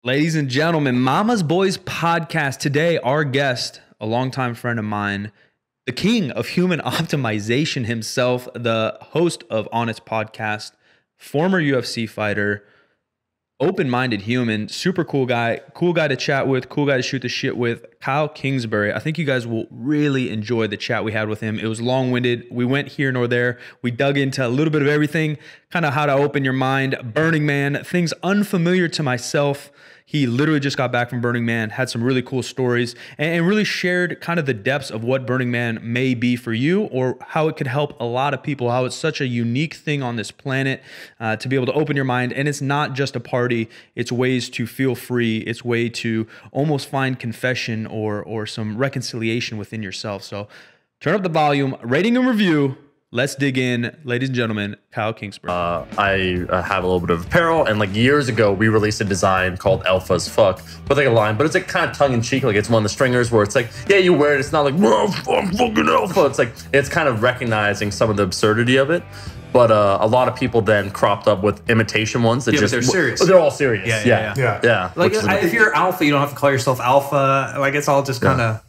Ladies and gentlemen, Mama's Boys podcast. Today, our guest, a longtime friend of mine, the king of human optimization himself, the host of Onnit's podcast, former UFC fighter, open-minded human, super cool guy to chat with, cool guy to shoot the shit with, Kyle Kingsbury. I think you guys will really enjoy the chat we had with him. It was long-winded. We went here nor there. We dug into a little bit of everything, kind of how to open your mind, Burning Man, things unfamiliar to myself. He literally just got back from Burning Man, had some really cool stories, and really shared kind of the depths of what Burning Man may be for you or how it could help a lot of people, how it's such a unique thing on this planet to be able to open your mind. And it's not just a party. It's ways to feel free. It's way to almost find confession or some reconciliation within yourself. So turn up the volume, rating and review. Let's dig in, ladies and gentlemen, Kyle Kingsbury. I have a little bit of apparel, and like years ago, we released a design called Alpha as Fuck, with like a line, but it's like kind of tongue-in-cheek, like it's one of the stringers where it's like, yeah, you wear it, it's not like, whoa, I'm fucking alpha. It's like, it's kind of recognizing some of the absurdity of it. But a lot of people then cropped up with imitation ones that but they're serious. They're all serious. Yeah. Like if you're alpha, you don't have to call yourself alpha. Like it's all just kind of.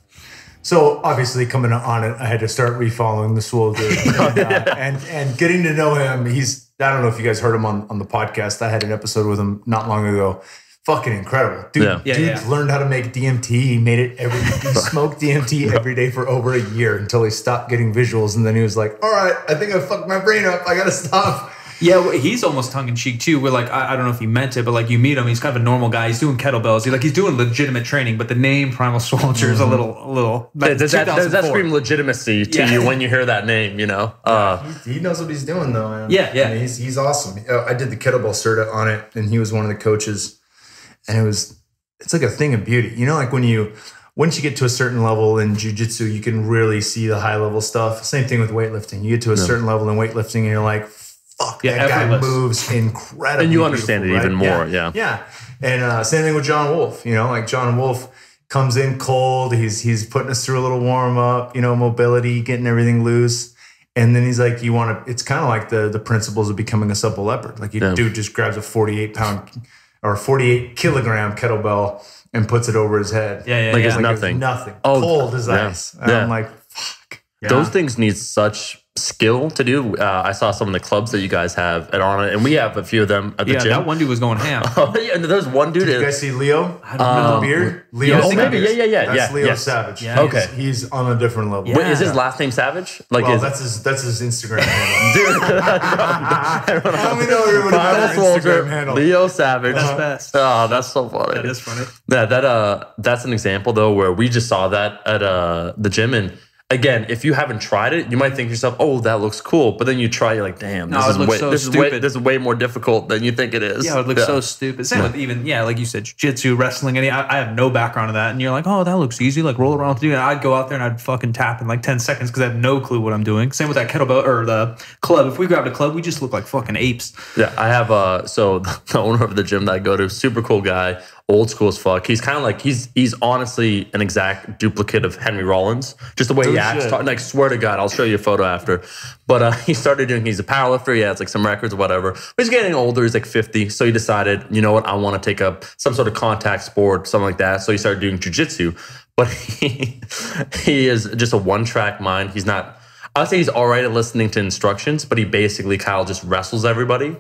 So obviously coming on it, I had to start refollowing the Swole dude and getting to know him. I don't know if you guys heard him on the podcast. I had an episode with him not long ago. Fucking incredible. Dude learned how to make DMT. He made it he smoked DMT every day for over a year until he stopped getting visuals. And then he was like, all right, I think I fucked my brain up. I got to stop. Yeah, well, he's almost tongue-in-cheek too. We're like, I don't know if he meant it, but like you meet him, he's kind of a normal guy. He's doing kettlebells. He's doing legitimate training, but the name Primal Soldier is a little. Does that scream legitimacy to you when you hear that name? You know, he knows what he's doing though. Man. Yeah. I mean, he's awesome. I did the kettlebell cert on it, and he was one of the coaches, and it's like a thing of beauty. You know, like once you get to a certain level in jiu-jitsu, you can really see the high level stuff. Same thing with weightlifting. You get to a certain level in weightlifting, and you're like, fuck, that guy moves incredibly. And you understand it even more, Yeah. And same thing with John Wolf. You know, like John Wolf comes in cold. He's putting us through a little warm up, mobility, getting everything loose. And then he's like, it's kind of like the principles of becoming a supple leopard. Like dude just grabs a 48-pound or 48-kilogram kettlebell and puts it over his head. Like it's nothing. Nothing. Cold as ice. And I'm like, fuck. Those things need such skill to do. I saw some of the clubs that you guys have at Onnit, and we have a few of them at the gym. Yeah, that one dude was going ham. And there's one dude. Did you guys see Leo? I don't know. The beard? Leo maybe. Yeah. That's Leo Savage. Yeah. Okay. He's on a different level. Wait, is his last name Savage? That's his Instagram handle. Dude. I only know everybody has Instagram handle. Leo Savage. That's best. Oh, that's so funny. That is funny. Yeah, that's an example though where we just saw that at the gym. And again, if you haven't tried it, you might think to yourself, "Oh, that looks cool," but then you try, you're like, "Damn, this is way more difficult than you think it is." Yeah, it looks so stupid. Same with even like you said, jiu-jitsu, wrestling. I have no background in that, and you're like, "Oh, that looks easy." Like roll around with you, and I'd go out there and I'd fucking tap in like 10 seconds because I have no clue what I'm doing. Same with that kettlebell or the club. If we grabbed a club, we just look like fucking apes. Yeah, I have so the owner of the gym that I go to, super cool guy. Old school as fuck. He's kind of like he's honestly an exact duplicate of Henry Rollins. Just the way he acts. Like swear to God, I'll show you a photo after. But he started doing. He's a powerlifter. He has like some records or whatever. But he's getting older. He's like 50. So he decided, you know what? I want to take up some sort of contact sport, something like that. So he started doing jiu-jitsu. But he is just a one-track mind. He's not. I would say he's all right at listening to instructions, but he basically Kyle just wrestles everybody.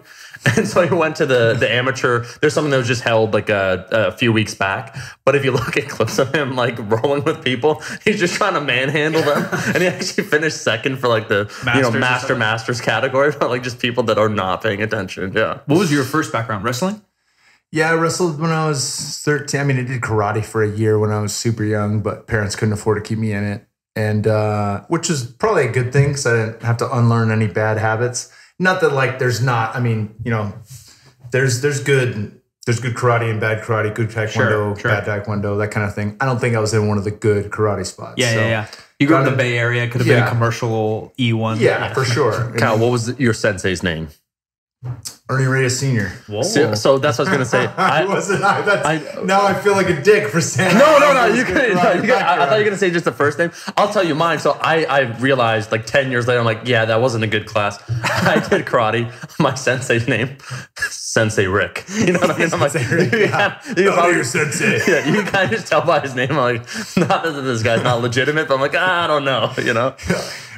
And so he went to the amateur. There's something that was just held like a few weeks back. But if you look at clips of him like rolling with people, he's just trying to manhandle them. And he actually finished second for like the masters category, but like just people that are not paying attention. Yeah. What was your first background? Wrestling? Yeah, I wrestled when I was 13. I mean, I did karate for a year when I was super young, but parents couldn't afford to keep me in it. And which is probably a good thing because I didn't have to unlearn any bad habits. Not that like there's not. I mean, there's good karate and bad karate, good taekwondo, bad taekwondo, that kind of thing. I don't think I was in one of the good karate spots. Yeah. You grew up in the Bay Area. Could have been a commercial E1. Yeah, for sure. Kyle, what was your sensei's name? Ernie Reyes Sr. So that's what I was going to say. Now I feel like a dick for saying No. I thought you were going to say just the first name. I'll tell you mine. So I realized like 10 years later, I'm like, yeah, that wasn't a good class. I did karate. My sensei's name, Sensei Rick. You know what I mean? I'm like, your sensei. Yeah, you can kind of just tell by his name. I'm like, not that this guy's not legitimate, but I'm like, I don't know, you know?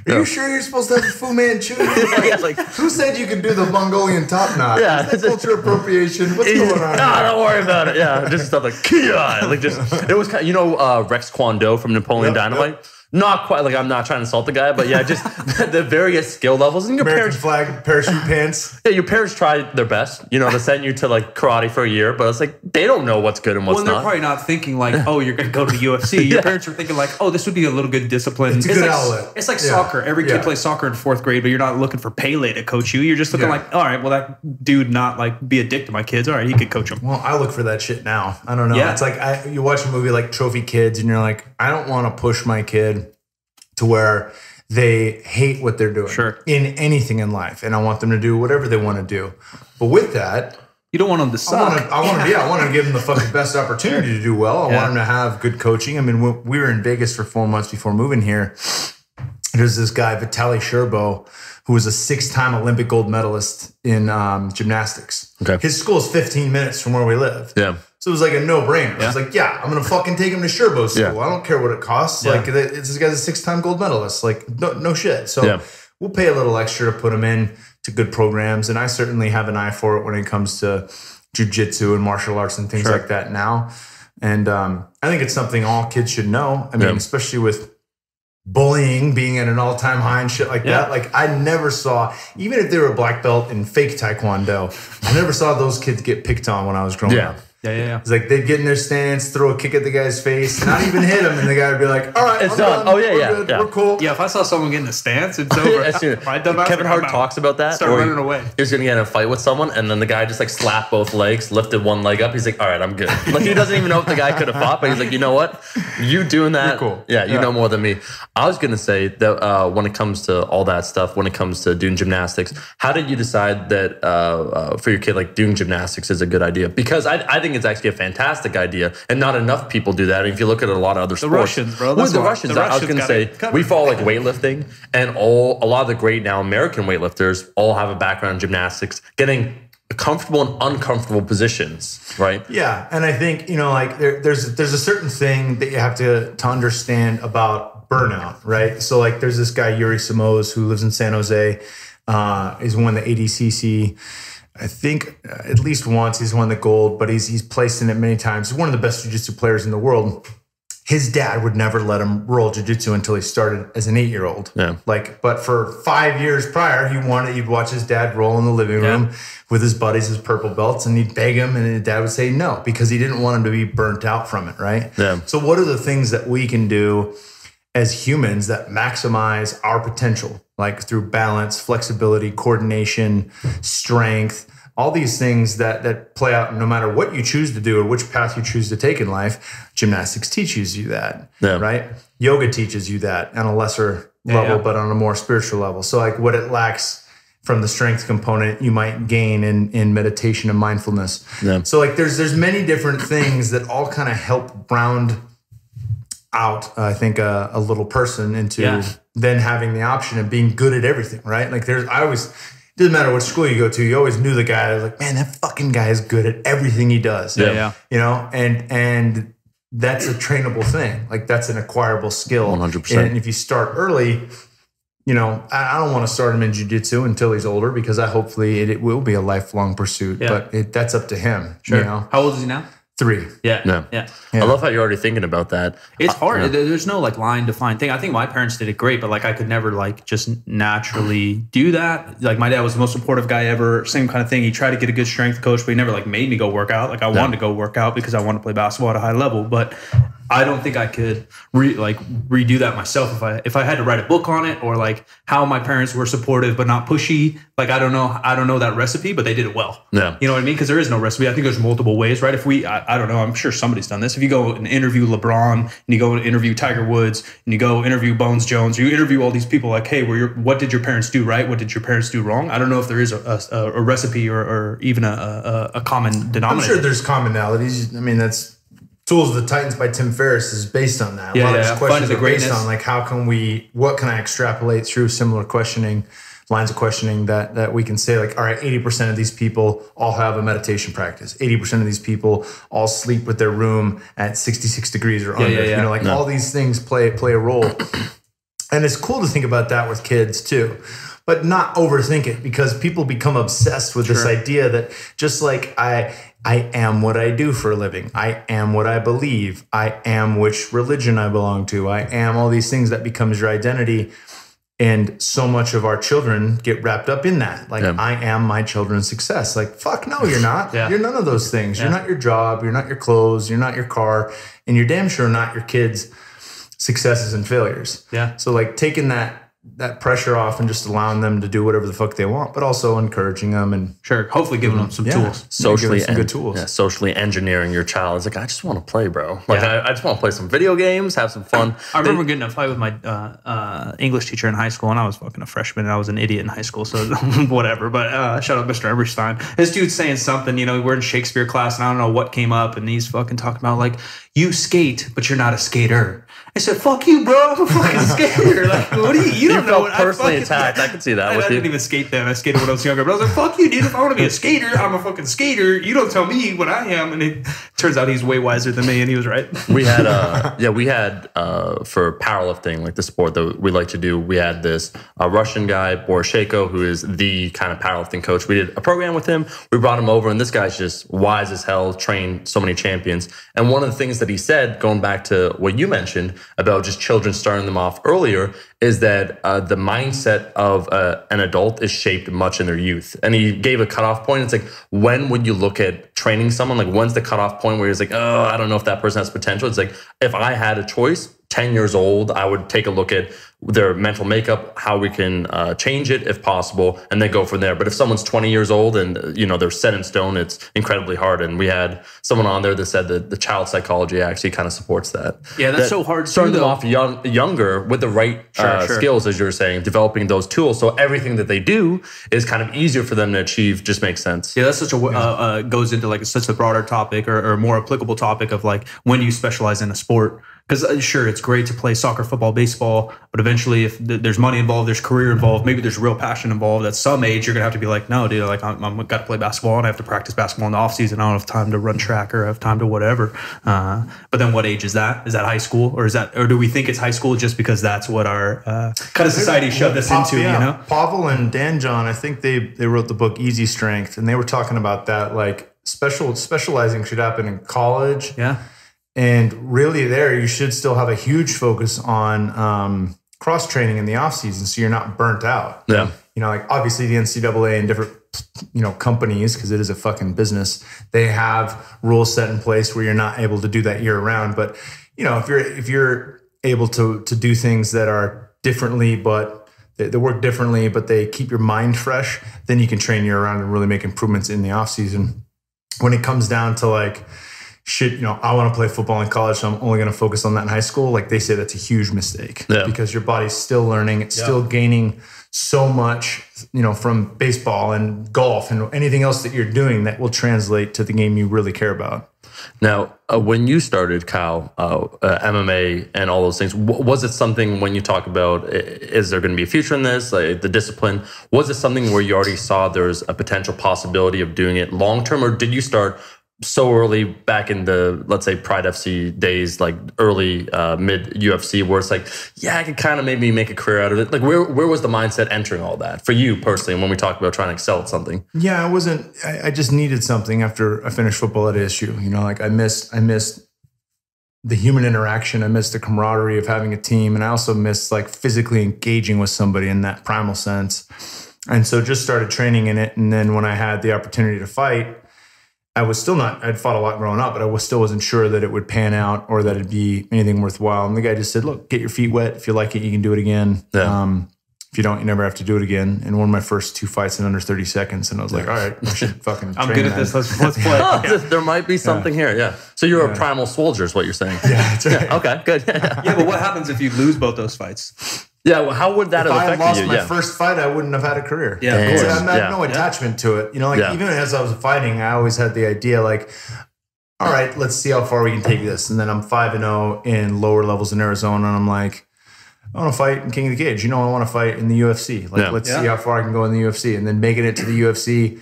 Are you sure you're supposed to have a Fu Manchu? Who said you could do the Mongolian top knot? Yeah, is that culture appropriation? What's going on? Don't worry about it. Yeah, just stuff like Kia. Like it was kind of, Rex Kwon Do from Napoleon Dynamite. Yep. Not quite like I'm not trying to insult the guy, but yeah, just the various skill levels. And your American flag, parachute pants. Yeah, your parents try their best, to send you to like karate for a year, but it's like they don't know what's good and what's not. They're probably not thinking like, oh, you're going to go to the UFC. Your parents are thinking like, oh, this would be a little good discipline. It's a good outlet. It's like soccer. Every kid plays soccer in 4th grade, but you're not looking for Pele to coach you. You're just looking like, all right, well, that dude not like be a dick to my kids. All right, he could coach them. Well, I look for that shit now. I don't know. Yeah. It's like you watch a movie like Trophy Kids, and you're like, I don't want to push my kid to where they hate what they're doing in anything in life. And I want them to do whatever they want to do. But with that, you don't want them to suck. I want to give them the fucking best opportunity to do well. I want them to have good coaching. I mean, we were in Vegas for 4 months before moving here. There's this guy, Vitaly Sherbo, who was a 6-time Olympic gold medalist in gymnastics. Okay. His school is 15 minutes from where we live. Yeah. So it was like a no-brainer. I was like, I'm going to fucking take him to Sherbo school. I don't care what it costs. Like, this guy's a 6-time gold medalist. Like, no shit. So we'll pay a little extra to put him in to good programs. And I certainly have an eye for it when it comes to jiu-jitsu and martial arts and things like that now. And I think it's something all kids should know. I mean, especially with bullying being at an all-time high and shit like that. Like, I never saw, even if they were a black belt in fake taekwondo, I never saw those kids get picked on when I was growing up. Yeah. It's like they'd get in their stance, throw a kick at the guy's face, not even hit him, and the guy would be like, all right, it's done. Oh, we're cool. Yeah, if I saw someone get in the stance, it's over. Kevin Hart talks about that. Start running away. He was going to get in a fight with someone, and then the guy just like slapped both legs, lifted one leg up. He's like, all right, I'm good. Like, he doesn't even know if the guy could have fought, but he's like, you know what? You doing that? You're cool. Yeah, you know more than me. I was going to say that when it comes to all that stuff, when it comes to doing gymnastics, how did you decide that for your kid, like doing gymnastics is a good idea? Because I think it's actually a fantastic idea, and not enough people do that. And if you look at a lot of other sports, Russians, bro. The Russians. I was going to say we follow like weightlifting, and a lot of the great now American weightlifters all have a background in gymnastics, getting comfortable and uncomfortable positions, right? Yeah, and I think like there's a certain thing that you have to understand about burnout, right? So like there's this guy Yuri Simoes who lives in San Jose. He's won the ADCC. I think at least once he's won the gold, but he's placed in it many times. He's one of the best jiu-jitsu players in the world. His dad would never let him roll jiu-jitsu until he started as an 8-year-old. Yeah. But for 5 years prior, he'd watch his dad roll in the living room with his buddies, his purple belts, and he'd beg him, and his dad would say no because he didn't want him to be burnt out from it, right? Yeah. So what are the things that we can do as humans that maximize our potential, like through balance, flexibility, coordination, strength, all these things that play out no matter what you choose to do or which path you choose to take in life? Gymnastics teaches you that, right? Yoga teaches you that on a lesser level, but on a more spiritual level. So like what it lacks from the strength component, you might gain in meditation and mindfulness. Yeah. So like there's many different things that all kind of help round out, I think, a little person into then having the option of being good at everything, right? Like doesn't matter what school you go to, you always knew the guy. Like, man, that fucking guy is good at everything he does. Yeah. And that's a trainable thing. Like that's an acquirable skill. 100%. And if you start early, I don't want to start him in jiu-jitsu until he's older because hopefully it will be a lifelong pursuit. Yeah. But that's up to him. Sure. How old is he now? 3. Yeah. I love how you're already thinking about that. It's hard. There's no like line defined thing. I think my parents did it great, but like I could never like just naturally do that. Like my dad was the most supportive guy ever. Same kind of thing. He tried to get a good strength coach, but he never like made me go work out. Like I wanted to go work out because I wanted to play basketball at a high level. But I don't think I could redo that myself if I had to write a book on it, or like how my parents were supportive but not pushy. Like I don't know that recipe, but they did it well. Yeah. You know what I mean? Because there is no recipe. I think there's multiple ways, right? If I don't know, I'm sure somebody's done this. If you go and interview LeBron, and you go and interview Tiger Woods, and you go interview Bones Jones, or you interview all these people, like, hey, what did your parents do right? What did your parents do wrong? I don't know if there is a recipe or even a common denominator. I'm sure there's commonalities. I mean, that's Tools of the Titans by Tim Ferriss is based on that. A lot of his questions are based on like, what can I extrapolate through similar questioning, lines of questioning that we can say like, all right, 80% of these people all have a meditation practice. 80% of these people all sleep with their room at 66 degrees or under. You know, like all these things play a role. And it's cool to think about that with kids too, but not overthink it, because people become obsessed with this idea that just like I am what I do for a living. I am what I believe. I am which religion I belong to. I am all these things that becomes your identity. And so much of our children get wrapped up in that. Like, I am my children's success. Like, fuck no, you're not. You're none of those things. You're not your job. You're not your clothes. You're not your car. And you're damn sure not your kids' successes and failures. Yeah. So like taking that pressure off and just allowing them to do whatever the fuck they want, but also encouraging them and hopefully giving them some tools, socially some good tools. Yeah, socially engineering your child. It's like, I just want to play, bro. Like I just want to play some video games, have some fun. I remember getting in a fight with my English teacher in high school, and I was fucking a freshman, and I was an idiot in high school, so whatever. But shout out Mr. Eberstein. This dude's saying something, you know, we're in Shakespeare class, and I don't know what came up, and he's fucking talking about like, you skate, but you're not a skater. I said, fuck you, bro. I'm a fucking skater. Like, what do you don't know felt personally attacked. I can see that. I didn't even skate then. I skated when I was younger. But I was like, fuck you, dude. If I want to be a skater, I'm a fucking skater. You don't tell me what I am. And it turns out he's way wiser than me, and he was right. We had, for powerlifting, like the sport that we like to do, we had this Russian guy, Boroshenko, who is the kind of powerlifting coach. We did a program with him. We brought him over, and this guy's just wise as hell, trained so many champions. And one of the things that he said, going back to what you mentioned about just children starting them off earlier, is that the mindset of an adult is shaped much in their youth. And he gave a cutoff point. It's like, when would you look at training someone? Like, when's the cutoff point where he's like, oh, I don't know if that person has potential? It's like, if I had a choice, 10 years old, I would take a look at their mental makeup, how we can change it if possible, and then go from there. But if someone's 20 years old and, you know, they're set in stone, it's incredibly hard. And we had someone on there that said that the child psychology actually kind of supports that. Yeah, that's so hard. Starting them off younger with the right skills, as you're saying, developing those tools. So everything that they do is kind of easier for them to achieve, just makes sense. Yeah, that's such a, goes into like such a broader topic or more applicable topic of like when you specialize in a sport. Because sure, it's great to play soccer, football, baseball, but eventually if there's money involved, there's career involved, maybe there's real passion involved, at some age, you're going to have to be like, no, dude, like I'm got to play basketball and I have to practice basketball in the off season. I don't have time to run track or have time to whatever. But then what age is that? Is that high school or do we think it's high school just because that's what our kind of society shoved us into, you know? Pavel and Dan John, I think they wrote the book Easy Strength, and they were talking about that, like specializing should happen in college. Yeah. And really there, you should still have a huge focus on cross-training in the off-season so you're not burnt out. Yeah. You know, like obviously the NCAA and different, you know, companies, because it is a fucking business, they have rules set in place where you're not able to do that year-round. But, you know, if you're able to do things that are differently, but they work differently, but they keep your mind fresh, then you can train year-round and really make improvements in the off-season. When it comes down to like, shit, you know, I want to play football in college, so I'm only going to focus on that in high school. Like they say, that's a huge mistake because your body's still learning. It's still gaining so much, you know, from baseball and golf and anything else that you're doing that will translate to the game you really care about. Now, when you started, Kyle, MMA and all those things, was it something when you talk about, is there going to be a future in this, like the discipline, was it something where you already saw there's a potential possibility of doing it long term, or did you start so early back in the, let's say, Pride FC days, like early mid UFC, where it's like, yeah, I could kind of maybe make a career out of it? Like where was the mindset entering all that for you personally when we talk about trying to excel at something? Yeah, I just needed something after I finished football at ASU. You know, like I missed the human interaction. I missed the camaraderie of having a team. And I also missed like physically engaging with somebody in that primal sense. And so just started training in it. And then when I had the opportunity to fight, I was still not, I'd fought a lot growing up, but I still wasn't sure that it would pan out or that it'd be anything worthwhile. And the guy just said, look, get your feet wet. If you like it, you can do it again. Yeah. If you don't, you never have to do it again. And one of my first 2 fights in under 30 seconds. And I was like, all right, I should fucking I'm good at this. Let's play. There might be something here. Yeah. So you're a primal soldier is what you're saying. Yeah, that's right. Yeah, okay, good. Yeah, but what happens if you lose both those fights? Yeah, well, how would that have affected you? If I lost my first fight, I wouldn't have had a career. Yeah, of course. I had no attachment to it. You know, like even as I was fighting, I always had the idea like, all right, let's see how far we can take this. And then I'm 5-0 in lower levels in Arizona. And I'm like, I want to fight in King of the Cage. You know, I want to fight in the UFC. Like, let's see how far I can go in the UFC. And then making it to the UFC,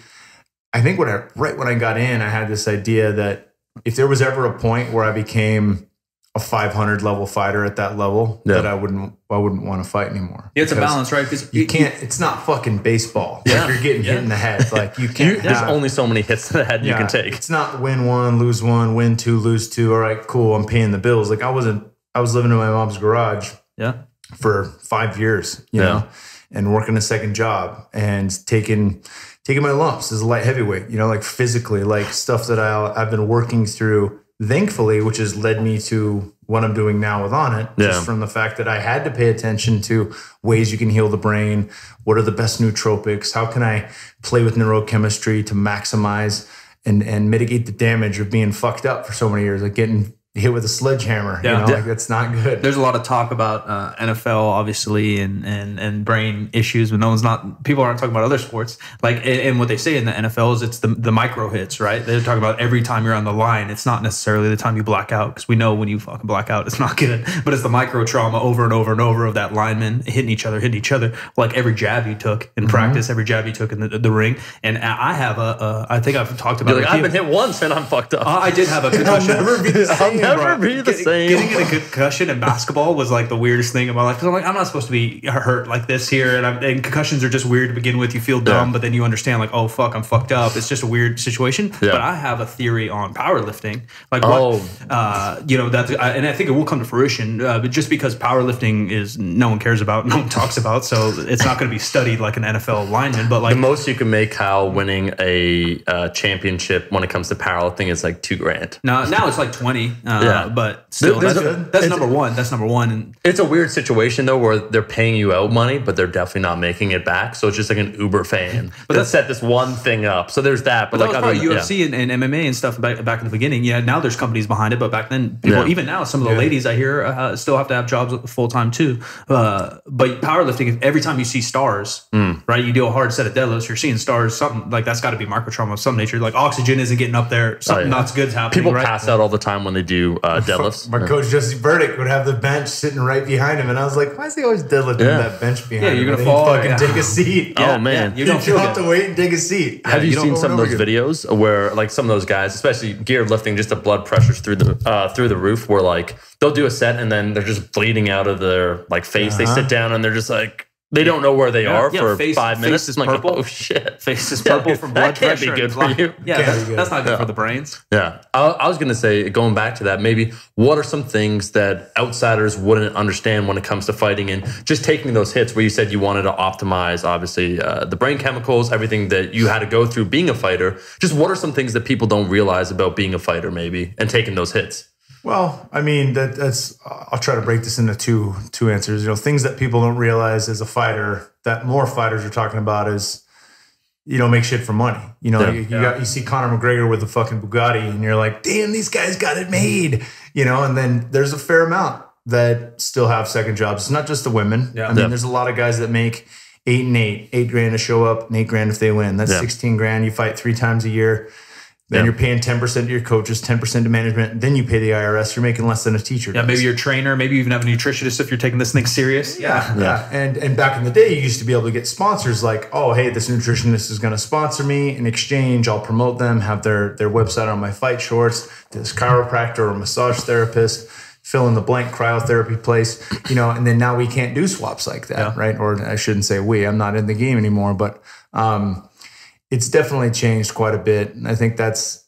I think right when I got in, I had this idea that if there was ever a point where I became a 500 level fighter at that level, that I wouldn't want to fight anymore. Yeah, it's a balance, right? Because you can't. It's not fucking baseball. Yeah. Like you're getting hit in the head. Like you can't. There's only so many hits to the head you can take. It's not win 1, lose 1, win 2, lose 2. All right, cool. I'm paying the bills. Like I was living in my mom's garage. Yeah. For 5 years, you know, and working a second job and taking my lumps as a light heavyweight, you know, like physically, like stuff that I've been working through, thankfully, which has led me to what I'm doing now with Onnit, just from the fact that I had to pay attention to ways you can heal the brain. What are the best nootropics? How can I play with neurochemistry to maximize and mitigate the damage of being fucked up for so many years, like getting hit with a sledgehammer, you know, like that's not good. There's a lot of talk about NFL, obviously, and brain issues, but people aren't talking about other sports. Like, and what they say in the NFL is it's the micro hits, right? They're talking about every time you're on the line. It's not necessarily the time you black out, because we know when you fucking black out, it's not good. But it's the micro trauma over and over and over of that lineman hitting each other, like every jab you took in practice, every jab you took in the ring. And I have I think I've talked about it. I've been hit once and I'm fucked up. I did have a concussion. I'll never be the same. Never be the same. Getting in a concussion in basketball was like the weirdest thing in my life, because I'm like, I'm not supposed to be hurt like this here, and concussions are just weird to begin with. You feel dumb, but then you understand like, oh fuck, I'm fucked up. It's just a weird situation. Yeah. But I have a theory on powerlifting, like you know, and I think it will come to fruition. But just because powerlifting is no one cares about, no one talks about, so it's not going to be studied like an NFL lineman. But like the most you can make, Kyle, winning a championship when it comes to powerlifting is like $2,000. Now it's like 20. But still, that's number one. That's number one. And it's a weird situation though, where they're paying you out money, but they're definitely not making it back. So it's just like an Uber fan. But that set this one thing up. So there's that. But like that was UFC and MMA and stuff back in the beginning. Yeah, now there's companies behind it, but back then, people, even now, some of the ladies I hear still have to have jobs full time too. But powerlifting, every time you see stars, right, you do a hard set of deadlifts, you're seeing stars. Something like that's got to be microtrauma of some nature. Like oxygen isn't getting up there. Something not good's happening. People pass out all the time when they do deadlifts. My coach Jesse Burdick would have the bench sitting right behind him, and I was like, "Why is he always deadlifting that bench behind him?" Yeah, you're gonna fall. Fucking take a seat. Oh man, you don't feel have to wait and take a seat. Have you seen some of those videos where like some of those guys, especially geared lifting, just the blood pressure's through the roof, where like they'll do a set and then they're just bleeding out of their like face. They sit down and they're just like. They don't know where they are for 5 minutes. Face is like, purple. oh shit. Face is purple from blood pressure. That can't be good for you. Yeah, that's not good for the brains. Yeah. I was going to say, going back to that, maybe what are some things that outsiders wouldn't understand when it comes to fighting and just taking those hits where you said you wanted to optimize, obviously, the brain chemicals, everything that you had to go through being a fighter. Just what are some things that people don't realize about being a fighter maybe and taking those hits? Well, I mean, that's. I'll try to break this into two answers. You know, things that people don't realize as a fighter that more fighters are talking about is, you don't make shit for money. You know, you see Conor McGregor with a fucking Bugatti, and you're like, damn, these guys got it made. You know, and then there's a fair amount that still have second jobs. It's not just the women. Yeah. I mean, there's a lot of guys that make $8 grand to show up, and $8 grand if they win. That's 16 grand. You fight 3 times a year. Then you're paying 10% to your coaches, 10% to management. Then you pay the IRS. You're making less than a teacher does. Maybe you're a trainer. Maybe you even have a nutritionist if you're taking this thing serious. Yeah. And back in the day, you used to be able to get sponsors like, oh, hey, this nutritionist is going to sponsor me. In exchange, I'll promote them, have their website on my fight shorts, this chiropractor or massage therapist, fill in the blank cryotherapy place, you know, and then now we can't do swaps like that, right? Or I shouldn't say I'm not in the game anymore, but it's definitely changed quite a bit. And I think that's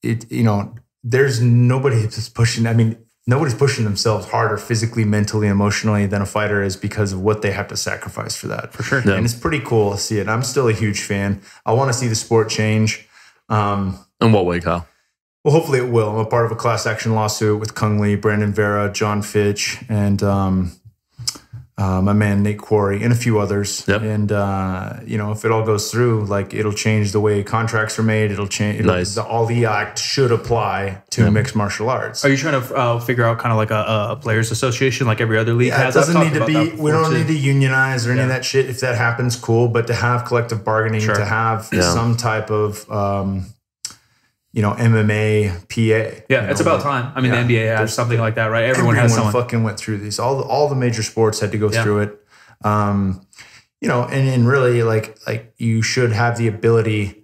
it. You know, there's nobody that's pushing. I mean, nobody's pushing themselves harder physically, mentally, emotionally than a fighter is because of what they have to sacrifice for that. For sure. Yeah. And it's pretty cool to see it. I'm still a huge fan. I want to see the sport change. In what way, Kyle? Well, hopefully it will. I'm a part of a class action lawsuit with Kung Lee, Brandon Vera, John Fitch, and my man Nate Quarry, and a few others. Yep. And if it all goes through, like, it'll change the way contracts are made. It'll change. Nice. All the act should apply to mixed martial arts. Are you trying to figure out kind of like a players association, like every other league has? It doesn't need to be. We don't need to unionize or any of that shit. If that happens, cool. But to have collective bargaining, to have some type of MMA, PA. Yeah, it's about time. I mean, the NBA has something like that, right? Everyone has someone. Fucking went through these. All the major sports had to go through it. And really, like you should have the ability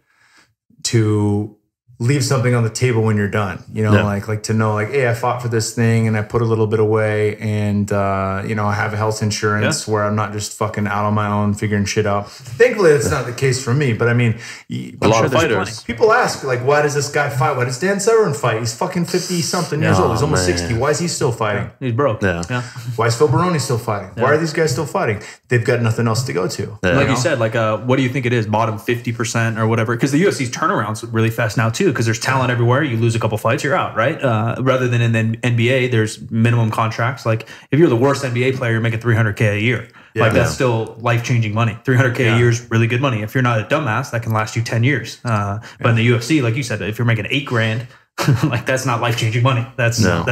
to leave something on the table when you're done. Like to know, like, hey, I fought for this thing and I put a little bit away, and I have health insurance where I'm not just fucking out on my own figuring shit out. Thankfully, that's not the case for me. But I mean, a lot of fighters. People ask, like, why does this guy fight? Why does Dan Severn fight? He's fucking 50 something years old. He's almost 60. Why is he still fighting? He's broke. Yeah. Why is Phil Baroni still fighting? Why are these guys still fighting? They've got nothing else to go to. Like you said, like, what do you think it is? Bottom 50% or whatever? Because the UFC's turnaround's really fast now too, because there's talent everywhere. You lose a couple fights, you're out, right? Rather than in the NBA, there's minimum contracts. Like, if you're the worst NBA player, you're making $300K a year. That's still life-changing money. $300K a year is really good money. If you're not a dumbass, that can last you 10 years. But in the UFC, like you said, if you're making $8,000, like, that's not life-changing money. That's and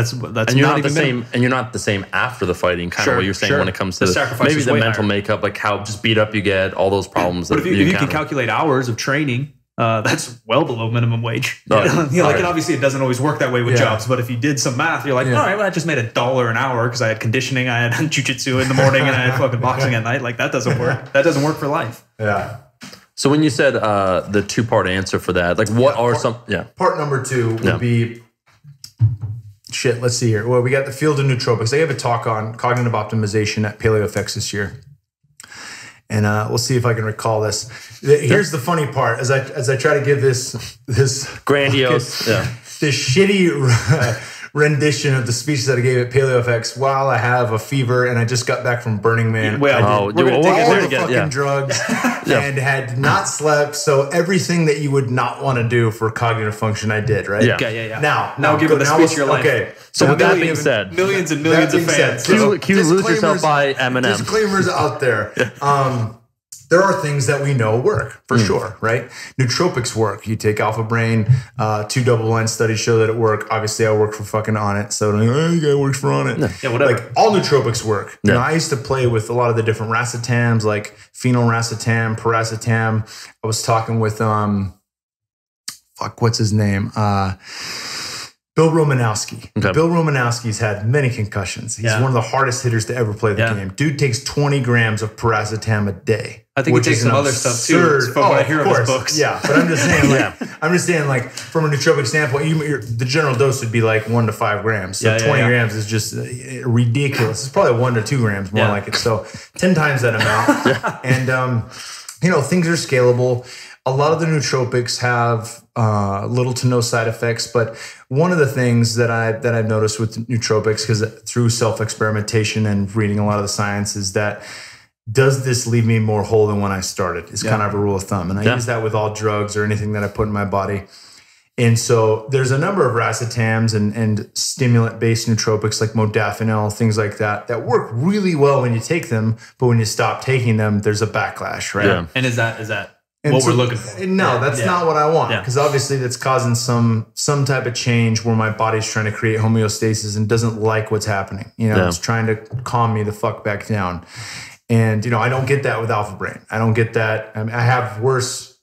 you're not the same. And you're not the same after the fighting. Kind of what you're saying when it comes to maybe the mental makeup, like how just beat up you get, all those problems. But if you can calculate hours of training, that's well below minimum wage. And obviously it doesn't always work that way with jobs, but if you did some math, you're like, all right, well, I just made $1 an hour because I had conditioning, I had jiu-jitsu in the morning, and I had fucking boxing at night. Like, that doesn't work. That doesn't work for life. Yeah. So when you said the 2-part answer for that, like, what are some? Yeah. Part number 2 would be. Shit, let's see here. Well, we got the field of nootropics. I gave a talk on cognitive optimization at PaleoFX this year. And we'll see if I can recall this. Here's the funny part: as I try to give this grandiose, this shitty rendition of the speech that I gave at PaleoFX while I have a fever and I just got back from Burning Man. We're all the fucking drugs and had not slept. So everything that you would not want to do for cognitive function, I did. Right? Yeah. Now give it the speech of your life. Okay. So with that being said, millions and millions of fans. Cue Lose Yourself by Eminem. Disclaimers out there. There are things that we know work for sure, right? Nootropics work. You take Alpha Brain, 2 double-blind studies show that it work. Obviously, I work for fucking Onnit, so you guy works for Onnit. Yeah, whatever. Like, all nootropics work. You know, I used to play with a lot of the different racetams, like phenylracetam, piracetam. I was talking with what's his name? Bill Romanowski. Okay. Bill Romanowski's had many concussions. He's one of the hardest hitters to ever play the game. Dude takes 20 grams of piracetam a day. I think he takes some other stuff too. From what I hear of his books. Yeah, but I'm just saying, like, from a nootropic standpoint, the general dose would be like 1 to 5 grams. So 20 grams is just ridiculous. It's probably 1 to 2 grams more like it. So 10 times that amount. And things are scalable. A lot of the nootropics have little to no side effects, but one of the things that I've noticed with nootropics, because through self-experimentation and reading a lot of the science, is that does this leave me more whole than when I started? Is kind of a rule of thumb. And I use that with all drugs or anything that I put in my body. And so there's a number of racetams and stimulant-based nootropics like modafinil, things like that work really well when you take them, but when you stop taking them, there's a backlash, right? Yeah. And is that what we're looking for? No, that's not what I want, because obviously that's causing some type of change where my body's trying to create homeostasis and doesn't like what's happening. It's trying to calm me the fuck back down. And, I don't get that with Alpha Brain. I don't get that. I mean, I have worse,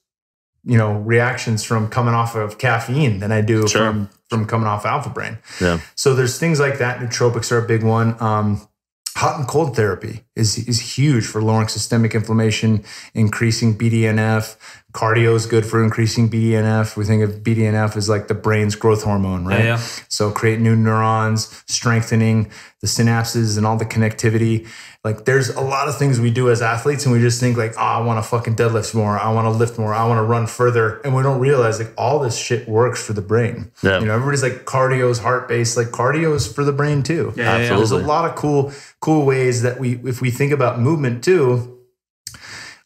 reactions from coming off of caffeine than I do from coming off Alpha Brain. Yeah. So there's things like that. Nootropics are a big one. Hot and cold therapy is huge for lowering systemic inflammation, increasing BDNF. Cardio is good for increasing BDNF. We think of BDNF as like the brain's growth hormone, right? Yeah. So create new neurons, strengthening the synapses and all the connectivity. Like, there's a lot of things we do as athletes, and we just think like, I want to fucking deadlift more. I want to lift more. I want to run further. And we don't realize like all this shit works for the brain. Yeah. Everybody's like, cardio's heart-based. Like, cardio is for the brain too. Yeah, absolutely. There's a lot of cool ways that if we think about movement too,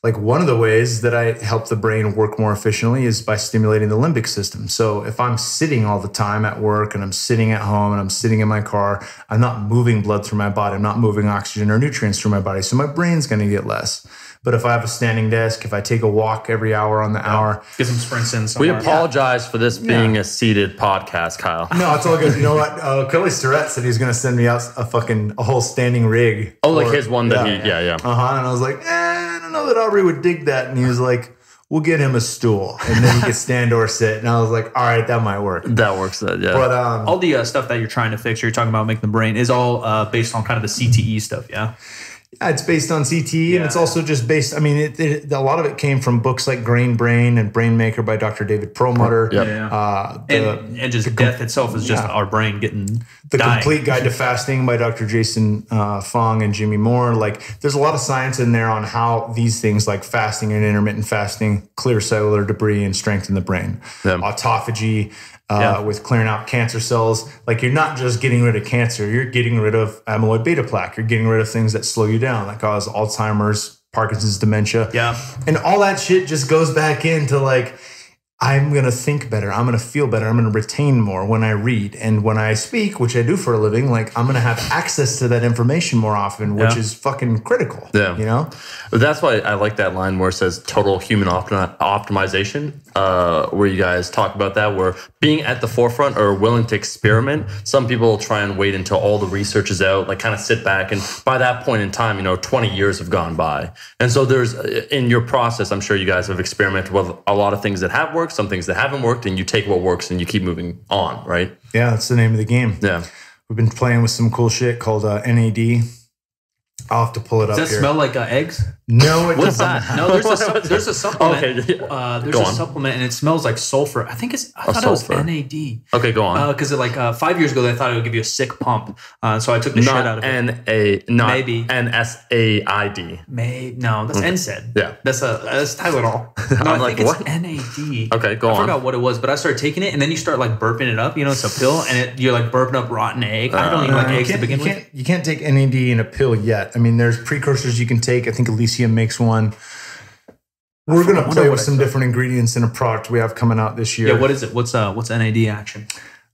like one of the ways that I help the brain work more efficiently is by stimulating the limbic system. So if I'm sitting all the time at work and I'm sitting at home and I'm sitting in my car, I'm not moving blood through my body. I'm not moving oxygen or nutrients through my body. So my brain's going to get less. But if I have a standing desk, if I take a walk every hour on the hour. Get some sprints in We somewhere. apologize for this being a seated podcast, Kyle. No, it's all good. You know what? Kelly Starrett said he's going to send me out a whole standing rig. Oh, like his one that yeah. Uh-huh. And I was like, I don't know that Aubrey would dig that. And he was like, we'll get him a stool. And then he could stand or sit. And I was like, all right, that might work. That works, yeah. But all the stuff that you're trying to fix, or you're talking about making the brain, is all based on kind of the CTE stuff, yeah? Yeah, it's based on CTE, and it's also just based. I mean, a lot of it came from books like Grain Brain and Brain Maker by Dr. David Perlmutter. And just death itself is just our brain getting the dying. Complete Guide to Fasting by Dr. Jason Fung and Jimmy Moore. Like, there's a lot of science in there on how these things like fasting and intermittent fasting clear cellular debris and strengthen the brain. Autophagy. With clearing out cancer cells. Like, you're not just getting rid of cancer, you're getting rid of amyloid beta plaque. You're getting rid of things that slow you down, that cause Alzheimer's, Parkinson's, dementia. Yeah. And all that shit just goes back into like, I'm going to think better. I'm going to feel better. I'm going to retain more when I read. And when I speak, which I do for a living, like, I'm going to have access to that information more often, which is fucking critical. Yeah. You know? But that's why I like that line where it says total human optimization, where you guys talk about that, where being at the forefront or willing to experiment. Some people try and wait until all the research is out, like kind of sit back. And by that point in time, 20 years have gone by. And so there's, in your process, I'm sure you guys have experimented with a lot of things that have worked, some things that haven't worked, and you take what works and you keep moving on, right? Yeah, that's the name of the game. Yeah. We've been playing with some cool shit called NAD. I'll have to pull it up here. Does that smell like eggs? No, it What's doesn't. that? No, there's a supplement. Okay, there's go a on. supplement, and it smells like sulfur. I thought it was sulfur. NAD. Okay, go on. Because 5 years ago, they thought it would give you a sick pump. So I took the shit out of it. Maybe NSAID. No, that's NSAID. Yeah. That's Tylenol. No, I'm I like, think what? it's NAD. Okay, go I on. forgot what it was, but I started taking it, and then you start like burping it up. It's a pill, and you're like burping up rotten egg. I don't even like eggs to begin with. You can't take NAD in a pill yet. I mean, there's precursors you can take. I think Elysium makes one. We're going to play with some different ingredients in a product we have coming out this year. Yeah, what is it? What's NAD action?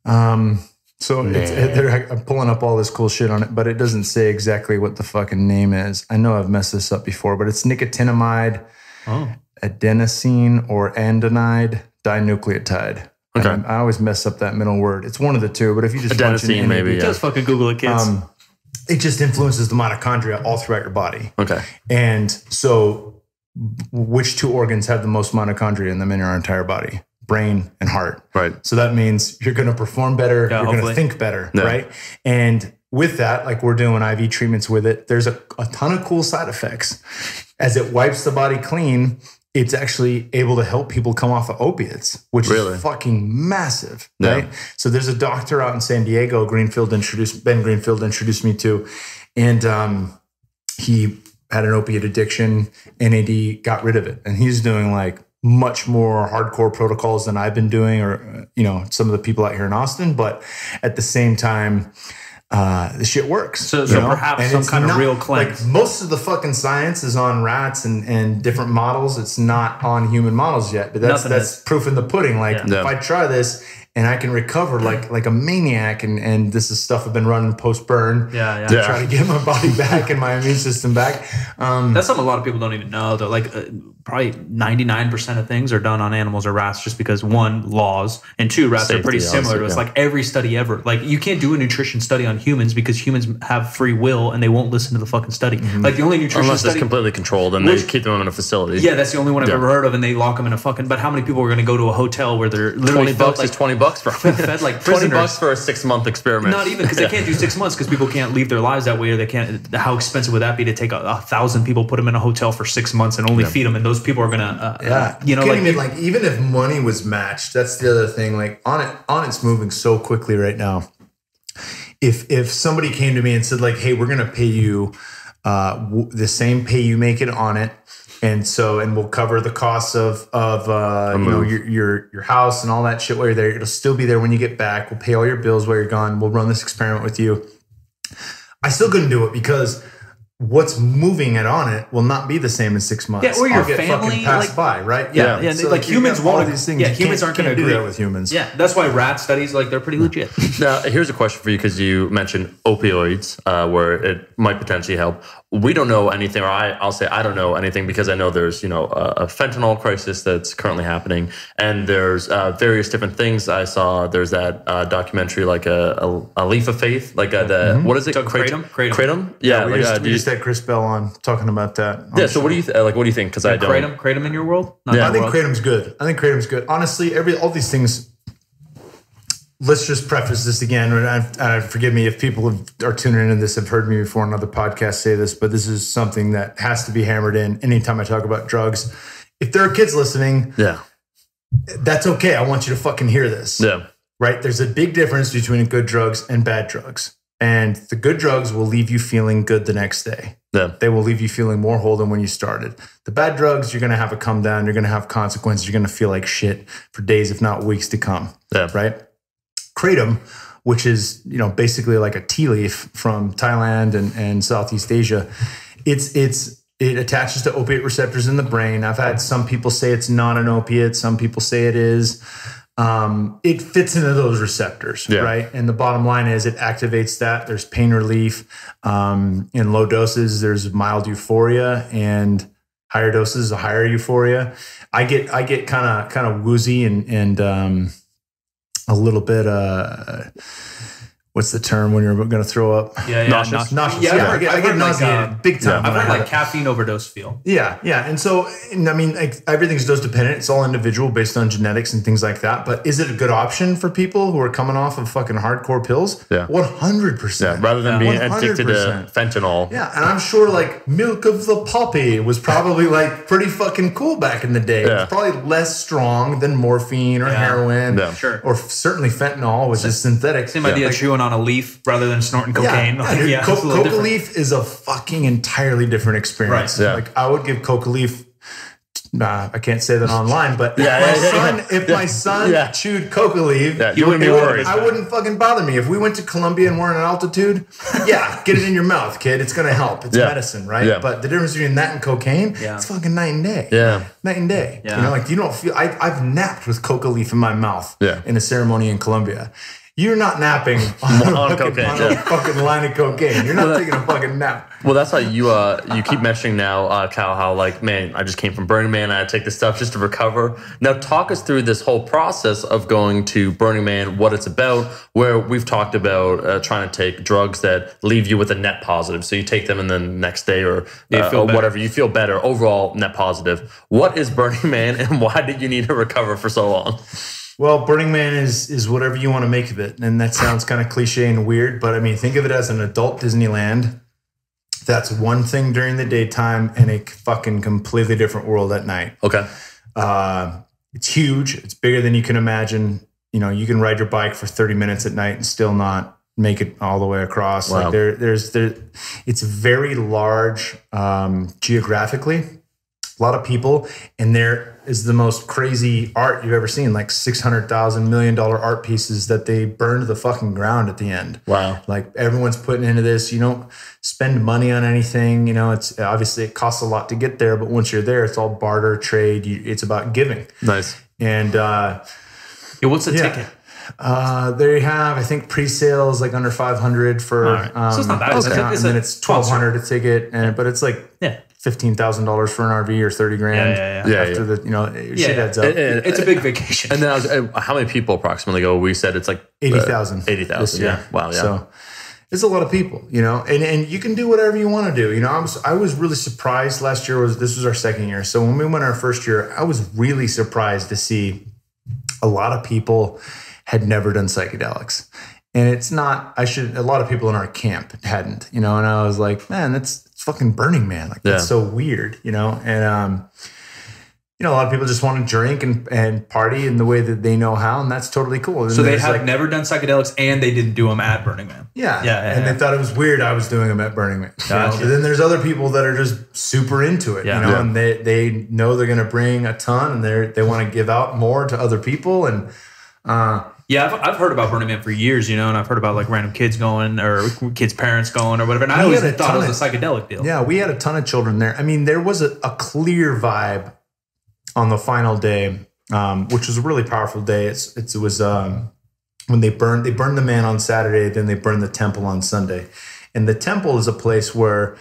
I'm pulling up all this cool shit on it, but it doesn't say exactly what the fucking name is. I know I've messed this up before, but it's nicotinamide, adenosine, or andenide dinucleotide. Okay. And I always mess up that middle word. It's one of the two, but if you just punch in Adenosine, NAD, maybe. Yeah. Just fucking Google it, kids. it just influences the mitochondria all throughout your body. Okay. And so which two organs have the most mitochondria in them in your entire body? Brain and heart. Right. So that means you're going to perform better. You're going to think better. Yeah. Right. And with that, like, we're doing IV treatments with it. There's a ton of cool side effects. As it wipes the body clean, it's actually able to help people come off of opiates, which is fucking massive, right? So there's a doctor out in San Diego, Ben Greenfield introduced me to, and he had an opiate addiction. NAD got rid of it, and he's doing like much more hardcore protocols than I've been doing, or some of the people out here in Austin. But at the same time, the shit works. So perhaps some kind of real cleanse. Like, most of the fucking science is on rats and different models. It's not on human models yet. But that's proof in the pudding. Like, if I try this and I can recover like a maniac, and this is stuff I've been running post burn. Yeah. Try to get my body back and my immune system back. That's something a lot of people don't even know, though. Like, probably 99% of things are done on animals or rats, just because, one, laws, and two, rats are pretty similar to us. Like, every study ever. Like, you can't do a nutrition study on humans because humans have free will and they won't listen to the fucking study. Like, the only nutrition unless study, it's completely controlled and they keep them in a facility. Yeah, that's the only one I've ever heard of, and they lock them in a fucking. But how many people are going to go to a hotel where they're literally $20 is $20 for fed like prisoners? $20 for a 6-month experiment. Not even, because they can't do 6 months because people can't leave their lives that way, or they can't. How expensive would that be to take 1,000 people, put them in a hotel for 6 months, and only feed them, and those people are gonna, even if money was matched, that's the other thing. Like, Onnit's moving so quickly right now. If somebody came to me and said, like, hey, we're gonna pay you the same pay you make it Onnit, and we'll cover the costs of your house and all that shit while you're there. It'll still be there when you get back. We'll pay all your bills while you're gone. We'll run this experiment with you. I still couldn't do it because what's moving it on it will not be the same in 6 months. Yeah, or your I'll get family, fucking passed like, by, right? Yeah. So like humans all want these things. Yeah, You humans can't- aren't going to can't agree do that with humans. Yeah, that's why rat studies, like, they're pretty legit. Now, here's a question for you because you mentioned opioids, where it might potentially help. We don't know anything, or I'll say I don't know anything because I know there's a fentanyl crisis that's currently happening, and there's various different things. I saw there's that documentary like a Leaf of Faith, like what is it? Kratom. Yeah, we just had Chris Bell on talking about that. Yeah. So what do you what do you think? Because I don't. Kratom in your world? I think Kratom's good. Honestly, all these things. Let's just preface this again. And forgive me if people are tuning into this, have heard me before on other podcasts say this, but this is something that has to be hammered in anytime I talk about drugs. If there are kids listening, that's okay. I want you to fucking hear this. Yeah. Right? There's a big difference between good drugs and bad drugs. And the good drugs will leave you feeling good the next day. Yeah. They will leave you feeling more whole than when you started. The bad drugs, you're going to have a come down. You're going to have consequences. You're going to feel like shit for days, if not weeks to come. Yeah. Right? Kratom, which is basically like a tea leaf from Thailand and Southeast Asia, it attaches to opiate receptors in the brain. I've had some people say it's not an opiate. Some people say it is. It fits into those receptors, right? And the bottom line is it activates that. There's pain relief. In low doses, there's mild euphoria, and higher doses, a higher euphoria. I get kind of woozy and a little bit what's the term when you're going to throw up? Nauseous. Yeah, I get nauseated big time. I've heard like caffeine overdose feel. Yeah. And so, I mean, everything's dose dependent. It's all individual based on genetics and things like that. But is it a good option for people who are coming off of fucking hardcore pills? Yeah. 100%. Yeah, rather than being addicted to fentanyl. Yeah, and I'm sure like milk of the poppy was probably like pretty fucking cool back in the day. Yeah. It's probably less strong than morphine or heroin. Yeah. Sure. Or certainly fentanyl, which is synthetic. Same idea chewing on a leaf rather than snorting cocaine. Coca leaf is a fucking entirely different experience. Right. Yeah. Like I would give coca leaf. I can't say that online, but if my son chewed coca leaf, you wouldn't be worried. I wouldn't fucking bother me. If we went to Colombia and we're in an altitude, get it in your mouth, kid. It's gonna help. It's medicine, right? Yeah. But the difference between that and cocaine, it's fucking night and day. Yeah. Night and day. Yeah. Like you don't feel. I've napped with coca leaf in my mouth in a ceremony in Colombia. You're not napping on cocaine, a fucking line of cocaine. You're not taking a fucking nap. Well, that's how you keep mentioning now, Cal, how like, man, I just came from Burning Man. I had to take this stuff just to recover. Now, talk us through this whole process of going to Burning Man, what it's about, where we've talked about trying to take drugs that leave you with a net positive. So you take them and then the next day or whatever, you feel better, overall net positive. What is Burning Man and why did you need to recover for so long? Well, Burning Man is whatever you want to make of it. And that sounds kind of cliche and weird, but I mean, think of it as an adult Disneyland. That's one thing during the daytime and a fucking completely different world at night. Okay. It's huge. It's bigger than you can imagine. You can ride your bike for 30 minutes at night and still not make it all the way across. Wow. Like it's very large geographically. A lot of people, and there is the most crazy art you've ever seen, like $600,000 million art pieces that they burned to the fucking ground at the end. Wow. Like everyone's putting into this. You don't spend money on anything. It's obviously it costs a lot to get there, but once you're there, it's all barter, trade. It's about giving. Nice. And what's the ticket? They have, I think, pre-sales like under 500 for. So it's not bad. Okay. And then it's 1,200 a ticket, but it's like $15,000 for an RV or $30,000 after the shit adds up. It's a big vacation. And then how many people approximately go? We said it's like 80,000. 80,000. Yeah. Wow. Yeah. So it's a lot of people, and you can do whatever you want to do. I was really surprised last year. This was our second year. So when we went our first year, I was really surprised to see a lot of people had never done psychedelics. And it's not, a lot of people in our camp hadn't, and I was like, man, it's fucking Burning Man. Like, that's so weird, and, a lot of people just want to drink and party in the way that they know how, and that's totally cool. And so they have never done psychedelics and they didn't do them at Burning Man. Yeah. They thought it was weird I was doing them at Burning Man. But then there's other people that are just super into it, and they know they're going to bring a ton and they want to give out more to other people. And, Yeah, I've heard about Burning Man for years, and I've heard about like random kids going or kids' parents going or whatever. And I always thought it was a psychedelic deal. Yeah, we had a ton of children there. I mean, there was a clear vibe on the final day, which was a really powerful day. It was when they burned the man on Saturday, then they burned the temple on Sunday. And the temple is a place where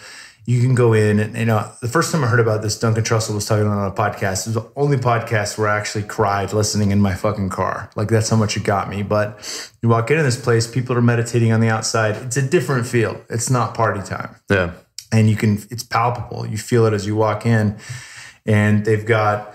you can go in and, the first time I heard about this, Duncan Trussell was talking on a podcast. It was the only podcast where I actually cried listening in my fucking car. Like, that's how much it got me. But you walk into this place, people are meditating on the outside. It's a different feel. It's not party time. Yeah. And it's palpable. You feel it as you walk in, and they've got,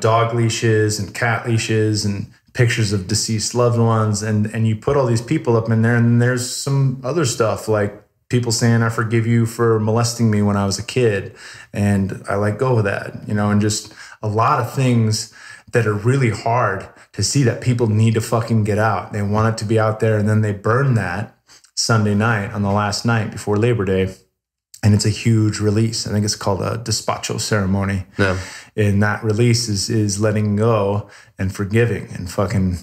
dog leashes and cat leashes and pictures of deceased loved ones. And you put all these people up in there, and there's some other stuff like people saying, I forgive you for molesting me when I was a kid. And I let go of that, and just a lot of things that are really hard to see that people need to fucking get out. They want it to be out there. And then they burn that Sunday night on the last night before Labor Day. And it's a huge release. I think it's called a despacho ceremony. Yeah. And that release is letting go and forgiving and fucking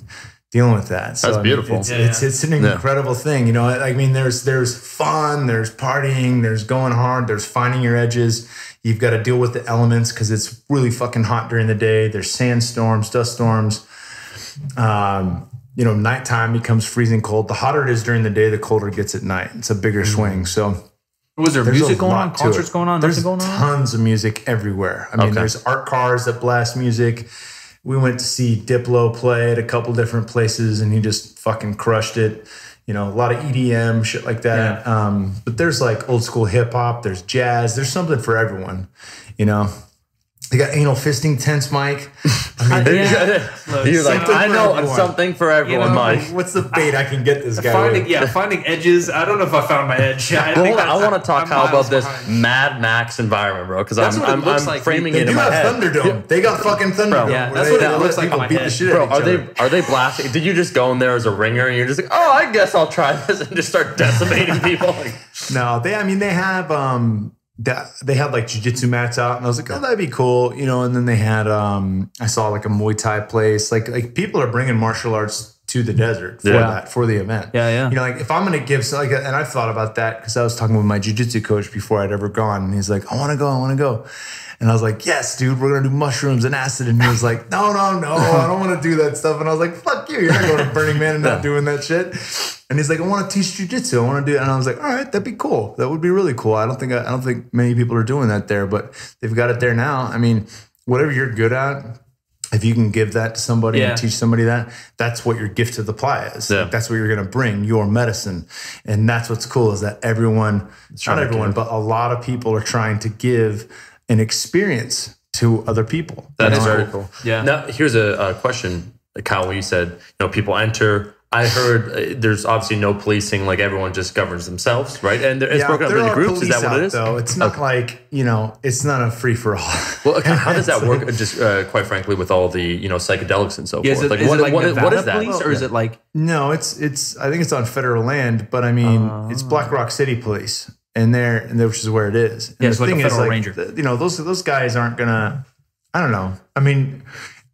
dealing with that. So, that's beautiful. It's an incredible thing. There's fun, there's partying, there's going hard, there's finding your edges. You've got to deal with the elements because it's really fucking hot during the day. There's sandstorms, dust storms. Nighttime becomes freezing cold. The hotter it is during the day, the colder it gets at night. It's a bigger swing. So was there music going on? Concerts going on? There's tons of music everywhere. I mean, there's art cars that blast music. We went to see Diplo play at a couple different places, and he just fucking crushed it. A lot of EDM, shit like that. Yeah. But there's like old school hip hop. There's jazz. There's something for everyone. They got anal fisting tents, Mike. I mean, you're like, I know something for everyone, Mike. What's the bait I can get this guy finding edges. I don't know if I found my edge. I want to talk about this Mad Max environment, bro, because I'm like framing it in my head. Thunderdome. They got fucking Thunderdome. Yeah, that's what it looks like on my head. Bro, are they blasting? Did you just go in there as a ringer and you're just like, oh, I guess I'll try this and just start decimating people? No, they have they had like jiu-jitsu mats out, and I was like, oh, that'd be cool, and then they had I saw like a Muay Thai place, like people are bringing martial arts to the desert for the event. Like if I'm gonna give and I've thought about that because I was talking with my jiu-jitsu coach before I'd ever gone, and he's like, I want to go. And I was like, yes, dude, we're going to do mushrooms and acid. And he was like, no, I don't want to do that stuff. And I was like, fuck you. You're not going to Burning Man and not doing that shit. And he's like, I want to teach jiu-jitsu. I want to do it. And I was like, all right, that'd be cool. That would be really cool. I don't think many people are doing that there, but they've got it there now. I mean, whatever you're good at, if you can give that to somebody and teach somebody that's what your gift to the playa is. Yeah. Like, that's what you're going to bring, your medicine. And that's what's cool is that not everyone, but a lot of people are trying to give an experience to other people. That is very cool. Yeah. Now, here's a question, Kyle, when you said, people enter. I heard there's obviously no policing, like everyone just governs themselves, right? And it's broken up into groups. Is that what it is? Though. It's not like, it's not a free for all. Well, how does that work? Just quite frankly, with all the, psychedelics and so forth. What is that? Police, or is it like? No, it's. I think it's on federal land, but I mean, it's Black Rock City Police. And which is where it is. And it's like a federal ranger. Those guys aren't gonna. I don't know. I mean,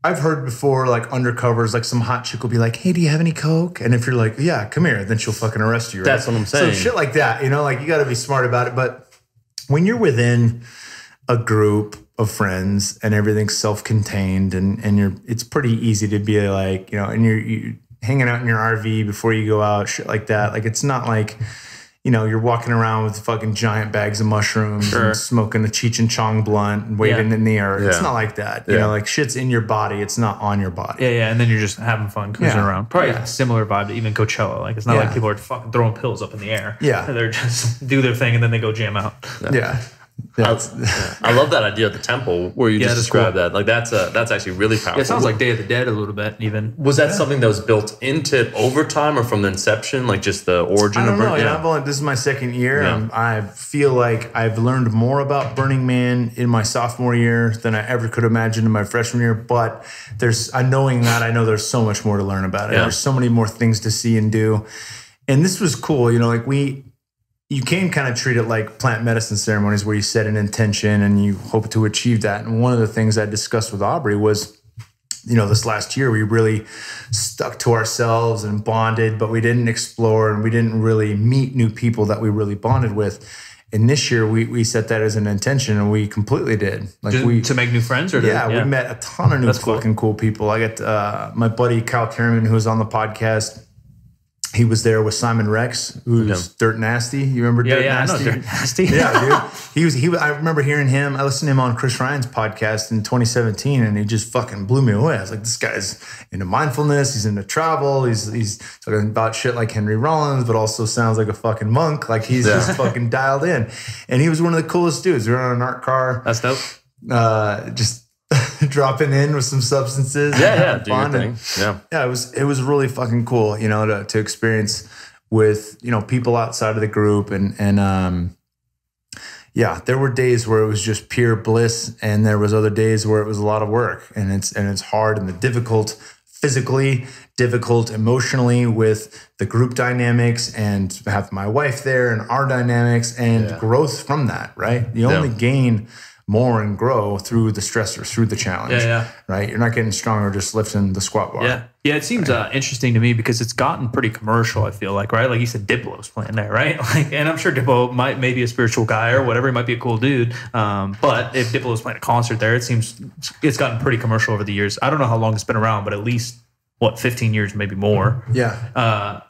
I've heard before, like undercovers, like some hot chick will be like, "Hey, do you have any coke?" And if you're like, "Yeah, come here," then she'll fucking arrest you. Right? That's what I'm saying. So shit like that, like you got to be smart about it. But when you're within a group of friends and everything's self-contained, and it's pretty easy to be like, and you're hanging out in your RV before you go out, shit like that. Like it's not like. You're walking around with fucking giant bags of mushrooms and smoking a Cheech and Chong blunt and waving in the air. Yeah. It's not like that. Like shit's in your body. It's not on your body. Yeah. And then you're just having fun cruising around. Probably a similar vibe to even Coachella. Like it's not like people are fucking throwing pills up in the air. Yeah. They're just do their thing and then they go jam out. Yeah. I love that idea of the temple where you just described that. Like that's actually really powerful. Yeah, it sounds like Day of the Dead a little bit even. Was that something that was built into it over time or from the inception, like just the origin of Burning Man? This is my second year. Yeah. I feel like I've learned more about Burning Man in my sophomore year than I ever could imagine in my freshman year. But I know there's so much more to learn about it. Yeah. There's so many more things to see and do. And this was cool. You can kind of treat it like plant medicine ceremonies where you set an intention and you hope to achieve that. And one of the things I discussed with Aubrey was this last year, we really stuck to ourselves and bonded, but we didn't explore and we didn't really meet new people that we really bonded with. And this year we set that as an intention, and we completely did. Like to make new friends, or we met a ton of new fucking cool people. I got my buddy Kyle Kierman, who was on the podcast. He was there with Simon Rex, who's Dirt Nasty. You remember Dirt Nasty? I know Dirt Nasty. Yeah, dude. He was. I remember hearing him. I listened to him on Chris Ryan's podcast in 2017, and he just fucking blew me away. I was like, this guy's into mindfulness. He's into travel. He's talking about shit like Henry Rollins, but also sounds like a fucking monk. Like he's just fucking dialed in. And he was one of the coolest dudes. We were on an art car. That's dope. Just dropping in with some substances. Do your thing. It was really fucking cool, to experience with, people outside of the group. And there were days where it was just pure bliss, and there was other days where it was a lot of work, and it's hard, and the difficult physically, difficult emotionally with the group dynamics, and have my wife there and our dynamics and growth from that, right? You only gain more and grow through the stressors, through the challenge, right? You're not getting stronger just lifting the squat bar. Yeah, it seems interesting to me because it's gotten pretty commercial, I feel like, right? Like you said, Diplo's playing there, right? And I'm sure Diplo may be a spiritual guy or whatever. He might be a cool dude. But if Diplo's playing a concert there, it seems it's gotten pretty commercial over the years. I don't know how long it's been around, but at least, 15 years, maybe more. Yeah.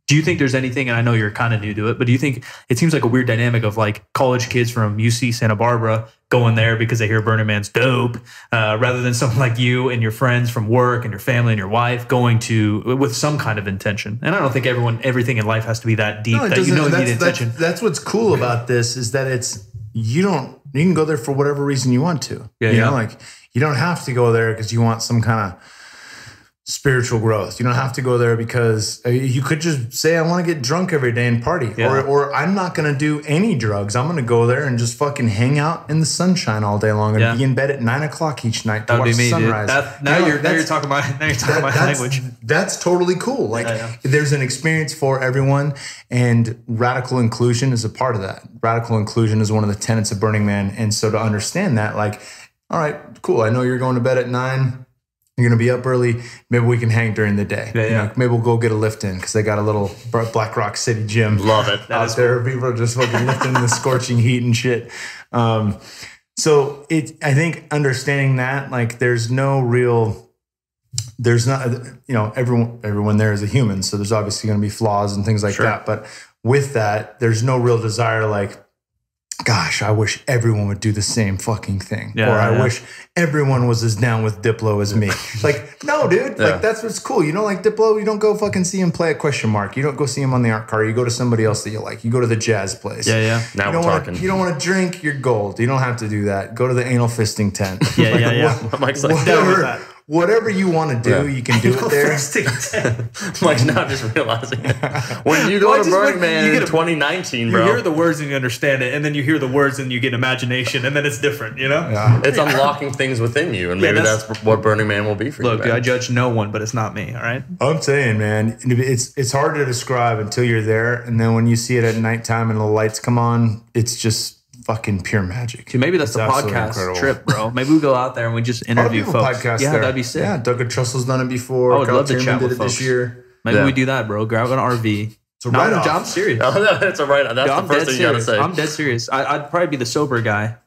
Do you think there's anything, and I know you're kind of new to it, but do you think it seems like a weird dynamic of like college kids from UC Santa Barbara going there because they hear Burning Man's dope, rather than someone like you and your friends from work and your family and your wife going to with some kind of intention? And I don't think everything in life has to be that deep that you need intention. That's what's cool about this, is that you can go there for whatever reason you want to. Like you don't have to go there because you want some kind of spiritual growth. You don't have to go there because you could just say, I want to get drunk every day and party, or I'm not going to do any drugs. I'm going to go there and just fucking hang out in the sunshine all day long and be in bed at 9:00 each night to watch the sunrise. Now you're talking my language. That's totally cool. Like there's an experience for everyone, and radical inclusion is a part of that. Radical inclusion is one of the tenets of Burning Man. And so to understand that, like, all right, cool. I know you're going to bed at 9. You're going to be up early. Maybe we can hang during the day. Maybe we'll go get a lift in because they got a little Black Rock City gym. Love it. Out there. People are just fucking lifting in the scorching heat and shit. So I think understanding that, like, there's not, everyone there is a human. So there's obviously going to be flaws and things like that. But with that, there's no real desire, like, gosh, I wish everyone would do the same fucking thing. I wish everyone was as down with Diplo as me. Like, no, dude. Like, that's what's cool. You don't like Diplo? You don't go fucking see him play at Question Mark. You don't go see him on the art car. You go to somebody else that you like. You go to the jazz place. Now we're talking. You don't want to drink, you're gold. You don't have to do that. Go to the anal fisting tent. Mike's like, whatever you want to do, you can do it there. Mike's not just realizing it. When you go to Burning Man in 2019, bro. You hear the words and you understand it, and then you hear the words and you get imagination, and then it's different, It's unlocking things within you, and maybe that's what Burning Man will be for you. Look, I judge no one, but it's not me, all right? I'm saying, man, it's hard to describe until you're there, and then when you see it at nighttime and the lights come on, it's just fucking pure magic. Dude, maybe that's the podcast trip, bro. Maybe we go out there and we just interview folks. That'd be sick. Yeah, Doug Trustle's done it before. I would love to chat with folks. This year. Maybe we do that, bro. Grab an RV. I'm serious. It's a write-off. That's the first thing you gotta say. I'm dead serious. I'd probably be the sober guy.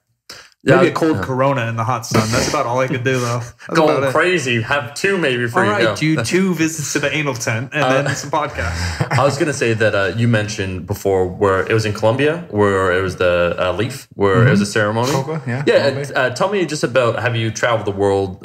Maybe a cold Corona in the hot sun. That's about all I could do, though. Go crazy. Have 2 maybe for you. All right, dude. 2 visits to the anal tent and then some podcasts. I was going to say that you mentioned before where it was in Colombia, where it was the leaf, where it was a ceremony. Tell me just about, have you traveled the world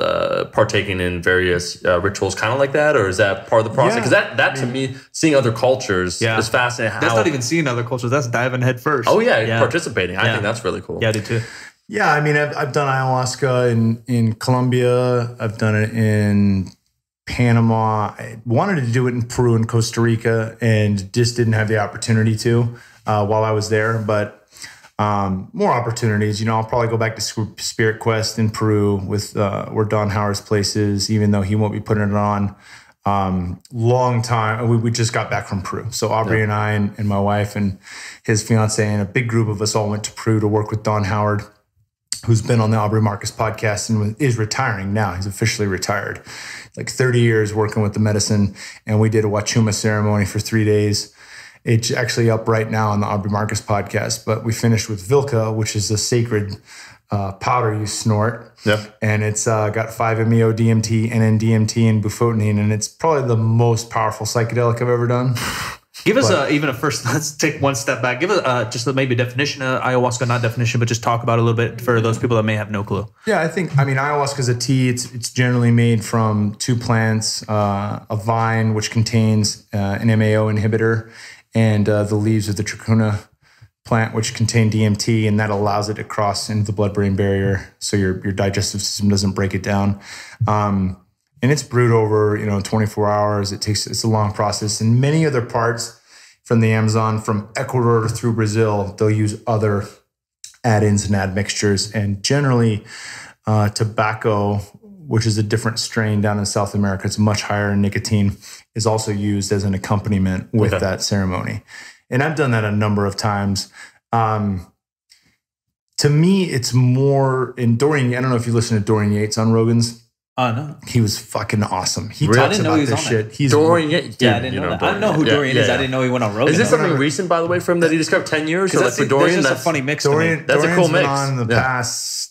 partaking in various rituals kind of like that, or is that part of the process? Because that to me, seeing other cultures is fascinating. That's not even seeing other cultures. That's diving head first. Oh, yeah. Participating. I think that's really cool. Yeah, I do too. Yeah, I mean, I've done ayahuasca in Colombia. I've done it in Panama. I wanted to do it in Peru and Costa Rica and just didn't have the opportunity to while I was there. But more opportunities. I'll probably go back to Spirit Quest in Peru with where Don Howard's place is, even though he won't be putting it on. Long time. We just got back from Peru. So Aubrey and I and my wife and his fiance and a big group of us all went to Peru to work with Don Howard. who's been on the Aubrey Marcus podcast and is retiring now. He's officially retired. Like 30 years working with the medicine. And we did a Wachuma ceremony for 3 days. It's actually up right now on the Aubrey Marcus podcast. But we finished with Vilca, which is a sacred powder you snort. Yep. And it's got 5-MeO DMT, NN-DMT, and bufotenine. And it's probably the most powerful psychedelic I've ever done. Give us even a first, let's take one step back. Give us just maybe a definition of ayahuasca, not definition, but just talk about it a little bit for those people that may have no clue. Yeah, I mean, ayahuasca is a tea. It's generally made from 2 plants, a vine, which contains an MAO inhibitor, and the leaves of the tricuna plant, which contain DMT, and that allows it to cross into the blood-brain barrier so your digestive system doesn't break it down. And it's brewed over, 24 hours. It's a long process. And many other parts from the Amazon, from Ecuador through Brazil, they'll use other add-ins and admixtures. And generally, tobacco, which is a different strain down in South America, it's much higher in nicotine, is also used as an accompaniment with that ceremony. And I've done that a number of times. To me, it's more in Dorian. I don't know if you listen to Dorian Yates on Rogan's. No. He was fucking awesome. He Really? talks about this shit. He's Dorian, I didn't know that. I don't know who Dorian is. I didn't know he went on Rogan. Is this something recent, by the way, for him that he discovered 10 years? Or like for Dorian, that's a funny mix. Dorian, That's a cool Dorian's mix. been on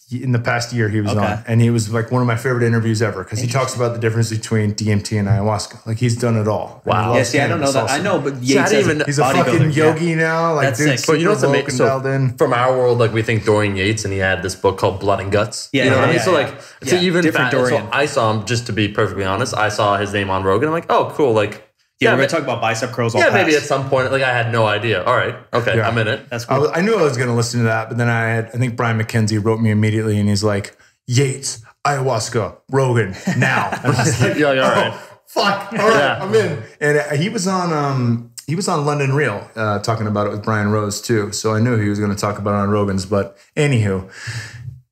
in the past year he was on, and he was like one of my favorite interviews ever because he talks about the difference between DMT and ayahuasca. Like he's done it all. Wow. Yeah, see, I don't know that. I know, but Yates he's a fucking yogi now. Like, That's dude, sick. But you know what's amazing? dialed in. From our world, like we think Dorian Yates, and he had this book called Blood and Guts. Yeah, you know what I mean? yeah, So yeah. like, so even different Dorian. So I saw him. Just to be perfectly honest, I saw his name on Rogan. I'm like, oh, cool. Like, Yeah, we're going to talk about bicep curls all maybe at some point. Like, I had no idea. All right, okay, Yeah. I'm in it. That's cool. I knew I was going to listen to that, but then I think Brian McKenzie wrote me immediately, and he's like, Yates, ayahuasca, Rogan, now. And I was like, You're like, all right. Fuck, all right, I'm in. And he was on London Real talking about it with Brian Rose too, so I knew he was going to talk about it on Rogan's. But anywho,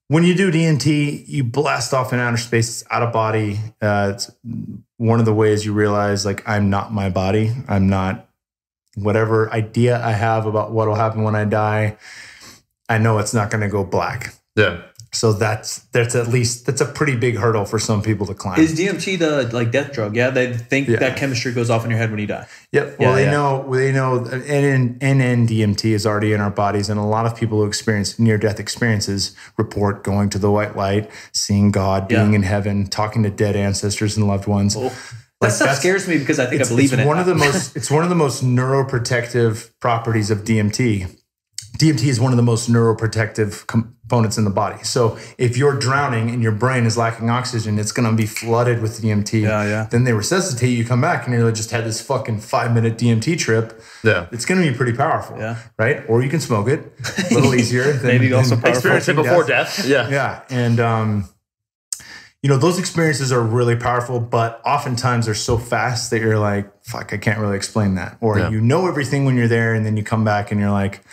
when you do DMT, you blast off in outer space. It's out of body. It's one of the ways you realize, like, I'm not my body. I'm not whatever idea I have about what will happen when I die. I know it's not going to go black. Yeah. So that's a pretty big hurdle for some people to climb. Is DMT the death drug? Yeah, they think that chemistry goes off in your head when you die. Yep. Well, they know NN-DMT is already in our bodies, and a lot of people who experience near-death experiences report going to the white light, seeing God, being in heaven, talking to dead ancestors and loved ones. Oh. That stuff scares me because I think I believe in it. It's one of the most neuroprotective properties of DMT. DMT is one of the most neuroprotective components in the body. So if you're drowning and your brain is lacking oxygen, it's going to be flooded with DMT. Yeah. Then they resuscitate you, come back, and you just had this fucking 5-minute DMT trip. Yeah. It's going to be pretty powerful. Yeah. Right? Or you can smoke it. A little easier. Maybe also powerful. Experience it before death. Yeah. Yeah. And, those experiences are really powerful, but oftentimes they're so fast that you're like, fuck, I can't really explain that. Or you know everything when you're there, and then you come back and you're like,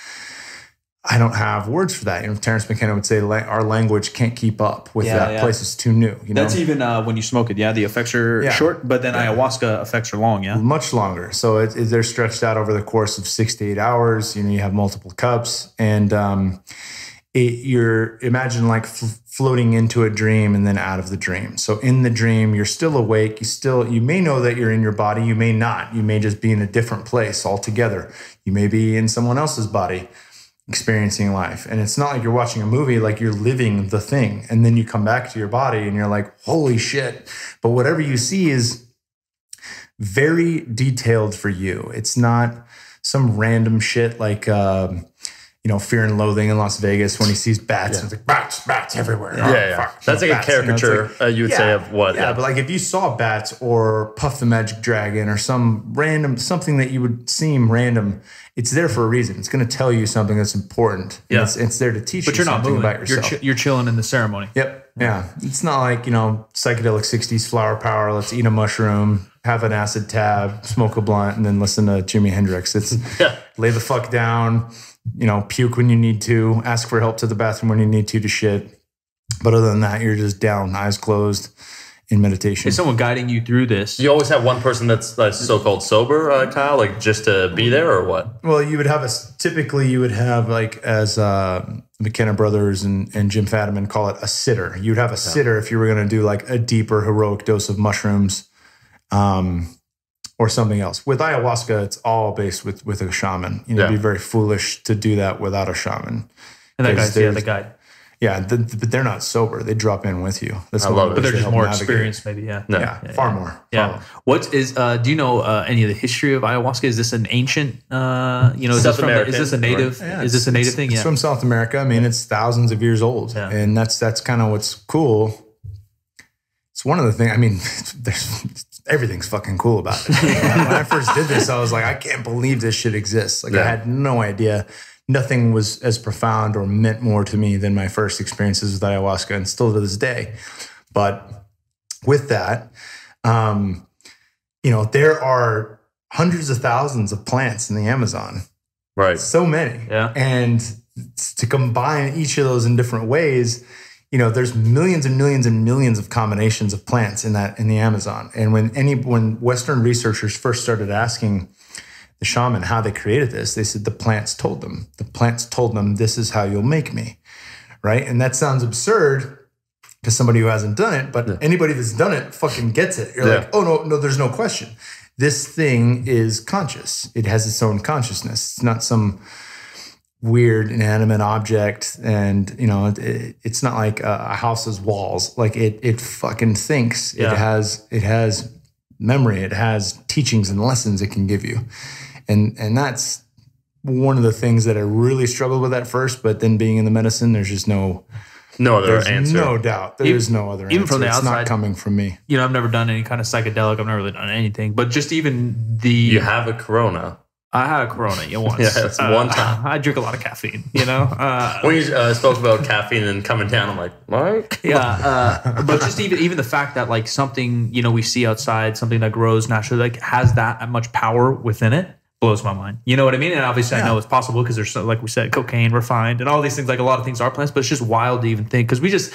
I don't have words for that. Terrence McKenna would say our language can't keep up with that. Place is too new. That's even when you smoke it. Yeah, the effects are short, but then ayahuasca effects are long. Yeah, much longer. So they're stretched out over the course of 6 to 8 hours. You have multiple cups, and you're imagine like floating into a dream and then out of the dream. So in the dream, you're still awake. You may know that you're in your body. You may not. You may just be in a different place altogether. You may be in someone else's body, experiencing life. And it's not like you're watching a movie, like you're living the thing. And then you come back to your body and you're like, holy shit. But whatever you see is very detailed for you. It's not some random shit like, Fear and Loathing in Las Vegas when he sees bats. And it's like, bats everywhere. Fuck, that's like bats. A caricature, you would say, of what? Yeah, but like if you saw bats or Puff the Magic Dragon or something that you would seem random, it's there for a reason. It's going to tell you something that's important. Yeah. It's there to teach you something about yourself. But you're not moving. You're chilling in the ceremony. Yep. Yeah. It's not like, psychedelic 60s flower power. Let's eat a mushroom, have an acid tab, smoke a blunt, and then listen to Jimi Hendrix. It's lay the fuck down, puke when you need to, ask for help to the bathroom when you need to shit. But other than that, you're just down, eyes closed, meditation. Is someone guiding you through this? You always have one person that's so-called sober, Kyle, like just to be there, or what? Well, you would have typically you would have like as McKenna Brothers and Jim Fadiman call it a sitter. You'd have a sitter if you were going to do like a deeper heroic dose of mushrooms, or something else. With ayahuasca, it's all based with a shaman. It'd be very foolish to do that without a shaman. And that guy's the guide. Yeah, but they're not sober. They drop in with you. That's but they're just more experienced, maybe. Yeah. Far more. Yeah. What is? Do you know any of the history of ayahuasca? Is this an ancient? Is this a native? Yeah, is this a native thing? It's from South America. I mean, it's thousands of years old, and that's kind of what's cool. It's one of the things. I mean, everything's fucking cool about it. When I first did this, I was like, I can't believe this shit exists. Like, I had no idea. Nothing was as profound or meant more to me than my first experiences with ayahuasca, and still to this day. But with that, there are hundreds of thousands of plants in the Amazon. Right. So many. Yeah. And to combine each of those in different ways, there's millions and millions and millions of combinations of plants in the Amazon. And when Western researchers first started asking the shaman how they created this, they said the plants told them. The plants told them, this is how you'll make me, right? And that sounds absurd to somebody who hasn't done it, but anybody that's done it fucking gets it. You're like, oh, no, there's no question. This thing is conscious. It has its own consciousness. It's not some weird inanimate object, and it's not like a house's walls. Like it fucking thinks. It has memory. It has teachings and lessons it can give you. And that's one of the things that I really struggled with at first, but then being in the medicine, there's just no other answer. No doubt. There is no other answer. Even from the outside, it's not coming from me. I've never done any kind of psychedelic. I've never really done anything, but just even You have a Corona. I had a Corona once. It's one time. I drink a lot of caffeine, When you spoke about caffeine and coming down, I'm like, what? Yeah. But just even the fact that like something, we see outside, something that grows naturally, like has that much power within it, blows my mind. You know what I mean? And obviously I know it's possible because there's, like we said, cocaine, refined, and all these things. Like a lot of things are plants, but it's just wild to even think, because we just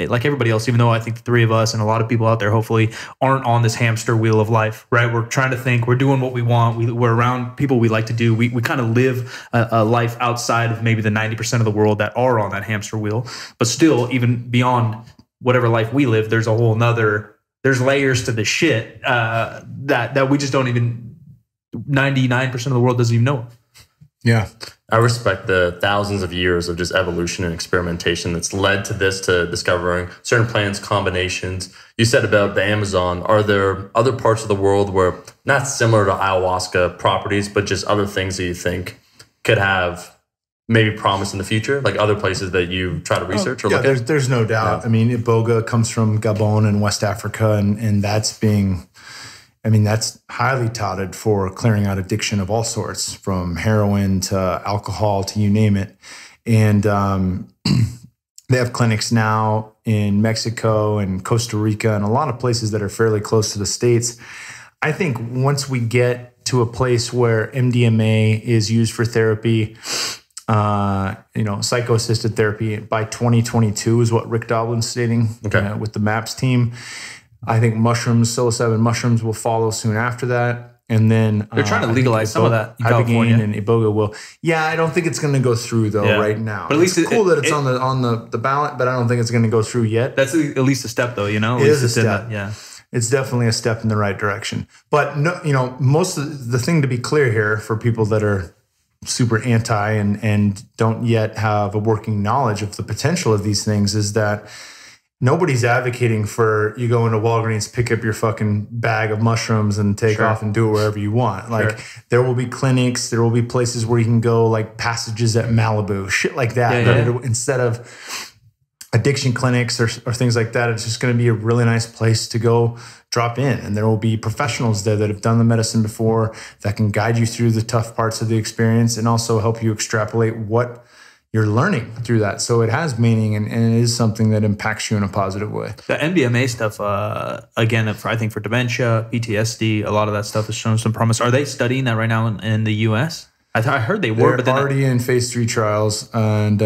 like everybody else, even though I think the three of us and a lot of people out there hopefully aren't on this hamster wheel of life, right? We're trying to think, we're doing what we want. We're around people we like to do. We kind of live a life outside of maybe the 90% of the world that are on that hamster wheel, but still even beyond whatever life we live, there's a whole nother, there's layers to this shit that we just don't even, 99% of the world doesn't even know. Yeah. I respect the thousands of years of just evolution and experimentation that's led to this, to discovering certain plants, combinations. You said about the Amazon. Are there other parts of the world where, not similar to ayahuasca properties, but just other things that you think could have maybe promise in the future? Like other places that you try to research or look at? There's no doubt. I mean, Iboga comes from Gabon and West Africa, and that's highly touted for clearing out addiction of all sorts, from heroin to alcohol to you name it. And they have clinics now in Mexico and Costa Rica and a lot of places that are fairly close to the States. I think once we get to a place where MDMA is used for therapy, psycho-assisted therapy by 2022 is what Rick Doblin's stating with the MAPS team. I think psilocybin mushrooms will follow soon after that. And then they're trying to legalize some of that in Ibogaine California. And Iboga will. Yeah, I don't think it's going to go through though right now. But at least it's cool that it's on the ballot, but I don't think it's going to go through yet. That's at least a step though, At least it's a step. It's definitely a step in the right direction. But no, most of the thing to be clear here for people that are super anti and don't yet have a working knowledge of the potential of these things is that nobody's advocating for you go into Walgreens, pick up your fucking bag of mushrooms and take off and do it wherever you want. Like there will be clinics, there will be places where you can go, like passages at Malibu, shit like that. Instead of addiction clinics or things like that, it's just going to be a really nice place to go drop in. And there will be professionals there that have done the medicine before that can guide you through the tough parts of the experience and also help you extrapolate what you're learning through that. So it has meaning and it is something that impacts you in a positive way. The MDMA stuff, again, I think for dementia, PTSD, a lot of that stuff has shown some promise. Are they studying that right now in the US? I heard they were, They're but then already in phase 3 trials, and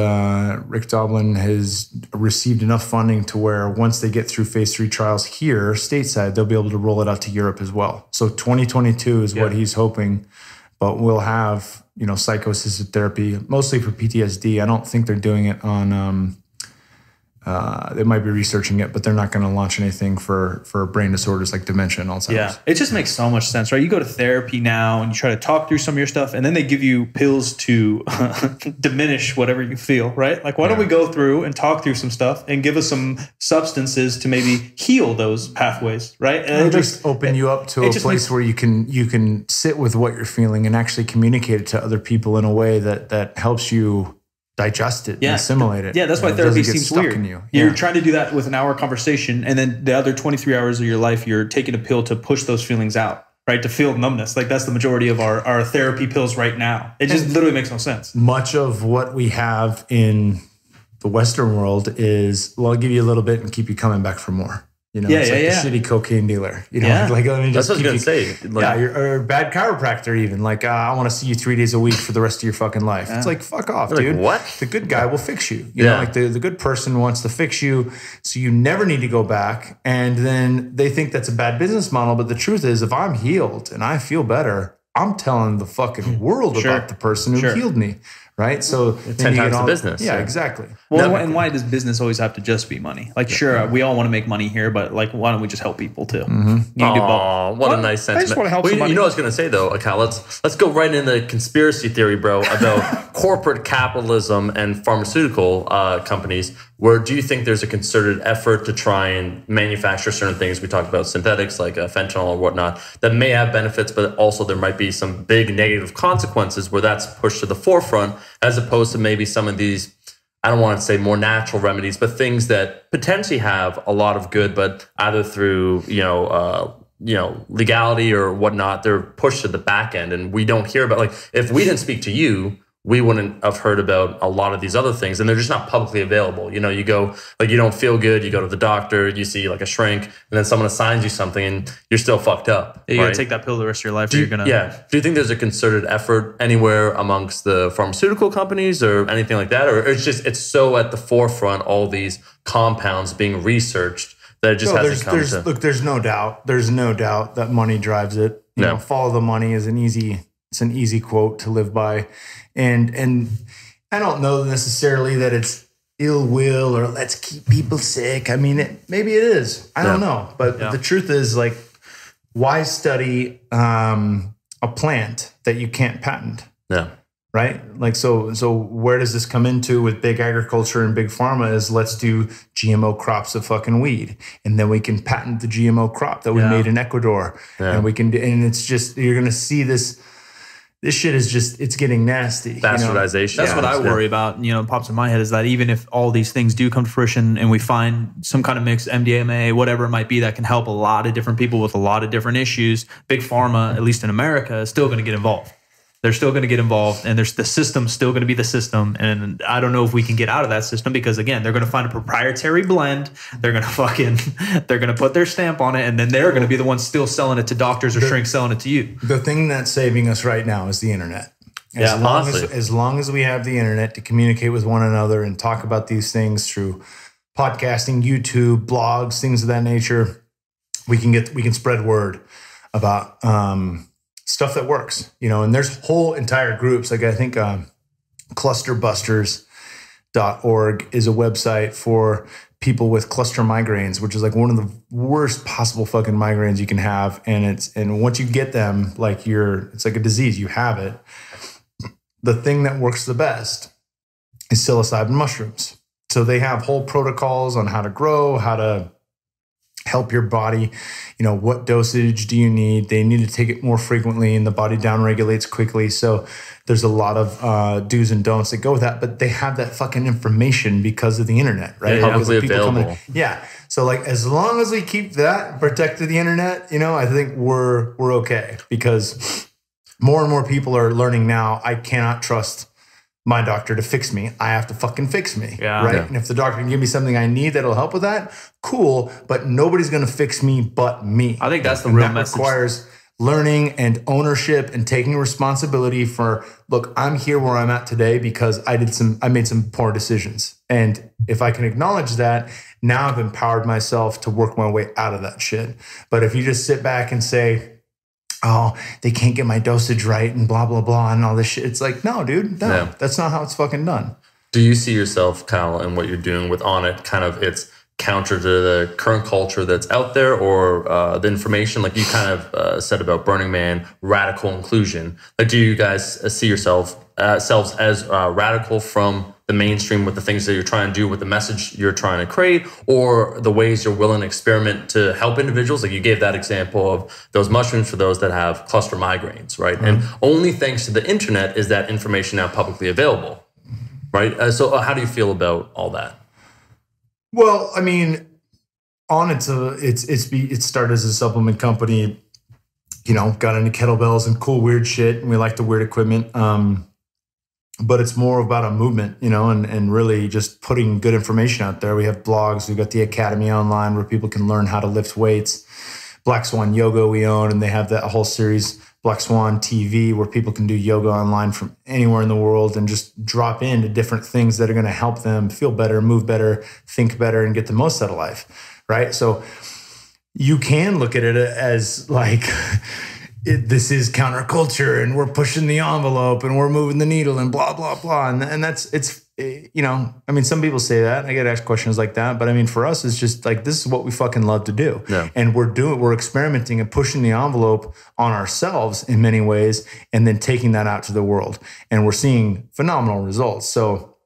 Rick Doblin has received enough funding to where once they get through phase 3 trials here stateside, they'll be able to roll it out to Europe as well. So 2022 is what he's hoping, but we'll have, psycho-assisted therapy, mostly for PTSD. I don't think they're doing it on, they might be researching it, but they're not going to launch anything for brain disorders like dementia and Alzheimer's. Yeah, it just makes so much sense, right? You go to therapy now and you try to talk through some of your stuff, and then they give you pills to diminish whatever you feel, right? Like, why don't we go through and talk through some stuff and give us some substances to maybe heal those pathways, right? And just open you up to a place where you can sit with what you're feeling and actually communicate it to other people in a way that helps you digest it and assimilate it. Yeah, that's why therapy seems weird. In you. You're trying to do that with an hour conversation, and then the other 23 hours of your life, you're taking a pill to push those feelings out, right? To feel numbness. Like, that's the majority of our therapy pills right now. It just literally makes no sense. Much of what we have in the Western world is, well, I'll give you a little bit and keep you coming back for more. The shitty cocaine dealer. Like, let me just that's what I was going to say. Like, or a bad chiropractor even. Like, I want to see you 3 days a week for the rest of your fucking life. It's like, fuck off, dude. Like, what? The good guy will fix you. You know, like the good person wants to fix you, so you never need to go back. And then they think that's a bad business model. But the truth is, if I'm healed and I feel better, I'm telling the fucking world about the person who healed me. Right. So 10 times the business. Yeah, exactly. Well, and why does business always have to just be money? Like, sure, we all want to make money here, but like, why don't we just help people too? You can do both. What a nice sentiment. I just want to help somebody. You know what I was going to say though, Kyle, let's go right into conspiracy theory, bro, about corporate capitalism and pharmaceutical companies. Where do you think there's a concerted effort to try and manufacture certain things? We talked about synthetics like fentanyl or whatnot that may have benefits, but also there might be some big negative consequences where that's pushed to the forefront, as opposed to maybe some of these, I don't want to say more natural remedies, but things that potentially have a lot of good, but either through, legality or whatnot, they're pushed to the back end. And we don't hear about, like, if we didn't speak to you, we wouldn't have heard about a lot of these other things, and they're just not publicly available. You go, like, you don't feel good, you go to the doctor, you see like a shrink, and then someone assigns you something and you're still fucked up. You gotta take that pill the rest of your life. Do you think there's a concerted effort anywhere amongst the pharmaceutical companies or anything like that? Or it's so at the forefront, all these compounds being researched, that it just hasn't come to... Look, there's no doubt that money drives it. Follow the money is it's an easy quote to live by. And I don't know necessarily that it's ill will or let's keep people sick. I mean, maybe it is. I don't know. But the truth is, like, why study a plant that you can't patent? Yeah. Right? Like, so where does this come into with big agriculture and big pharma is let's do GMO crops of fucking weed. And then we can patent the GMO crop that we made in Ecuador. Yeah. And we can, and it's just, you're going to see this shit is just, it's getting nasty. Bastardization. That's what I worry about, pops in my head, is that even if all these things do come to fruition and we find some kind of mix, MDMA, whatever it might be, that can help a lot of different people with a lot of different issues, big pharma, at least in America, is still going to get involved. They're still going to get involved, and the system's still going to be the system. And I don't know if we can get out of that system because, again, they're going to find a proprietary blend. They're going to put their stamp on it, and then they're going to be the ones still selling it to doctors or shrinks selling it to you. The thing that's saving us right now is the internet. As long as we have the internet to communicate with one another and talk about these things through podcasting, YouTube, blogs, things of that nature, we can spread word about stuff that works, and there's whole entire groups. Like, I think clusterbusters.org is a website for people with cluster migraines, which is like one of the worst possible fucking migraines you can have. And once you get them, like, it's like a disease, you have it. The thing that works the best is psilocybin mushrooms. So they have whole protocols on how to grow, how to help your body, what dosage do you need? They need to take it more frequently, and the body downregulates quickly. So there's a lot of do's and don'ts that go with that, but they have that fucking information because of the internet, right? Publicly available. So, like, as long as we keep that, protected the internet, I think we're okay, because more and more people are learning now, I cannot trust my doctor to fix me. I have to fucking fix me, right? Yeah. And if the doctor can give me something I need that'll help with that, cool. But nobody's going to fix me but me. I think that's the real message. Requires learning and ownership and taking responsibility for, look, I'm here where I'm at today because I made some poor decisions. And if I can acknowledge that, now I've empowered myself to work my way out of that shit. But if you just sit back and say, oh, they can't get my dosage right and blah, blah, blah, and all this shit. It's like, no, dude, no, that's not how it's fucking done. Do you see yourself, Kyle, and what you're doing with Onnit, kind of it's counter to the current culture that's out there, or the information, like you kind of said about Burning Man, radical inclusion? Like, do you guys see yourselves as radical from the mainstream with the things that you're trying to do, with the message you're trying to create, or the ways you're willing to experiment to help individuals? Like you gave that example of those mushrooms for those that have cluster migraines, right? Mm-hmm. And only thanks to the internet is that information now publicly available, right? So how do you feel about all that? Well, I mean, it started as a supplement company, you know, got into kettlebells and cool weird shit, and we like the weird equipment. But it's more about a movement, you know, and really just putting good information out there. We have blogs. We've got the Academy online where people can learn how to lift weights. Black Swan Yoga we own, and they have that whole series, Black Swan TV, where people can do yoga online from anywhere in the world and just drop into different things that are going to help them feel better, move better, think better, and get the most out of life, right? So you can look at it as like, this is counterculture and we're pushing the envelope and we're moving the needle and blah, blah, blah. And it's, you know, I mean, some people say that. I get asked questions like that. But I mean, for us, it's just like, this is what we fucking love to do. Yeah. And we're experimenting and pushing the envelope on ourselves in many ways, and then taking that out to the world. And we're seeing phenomenal results. So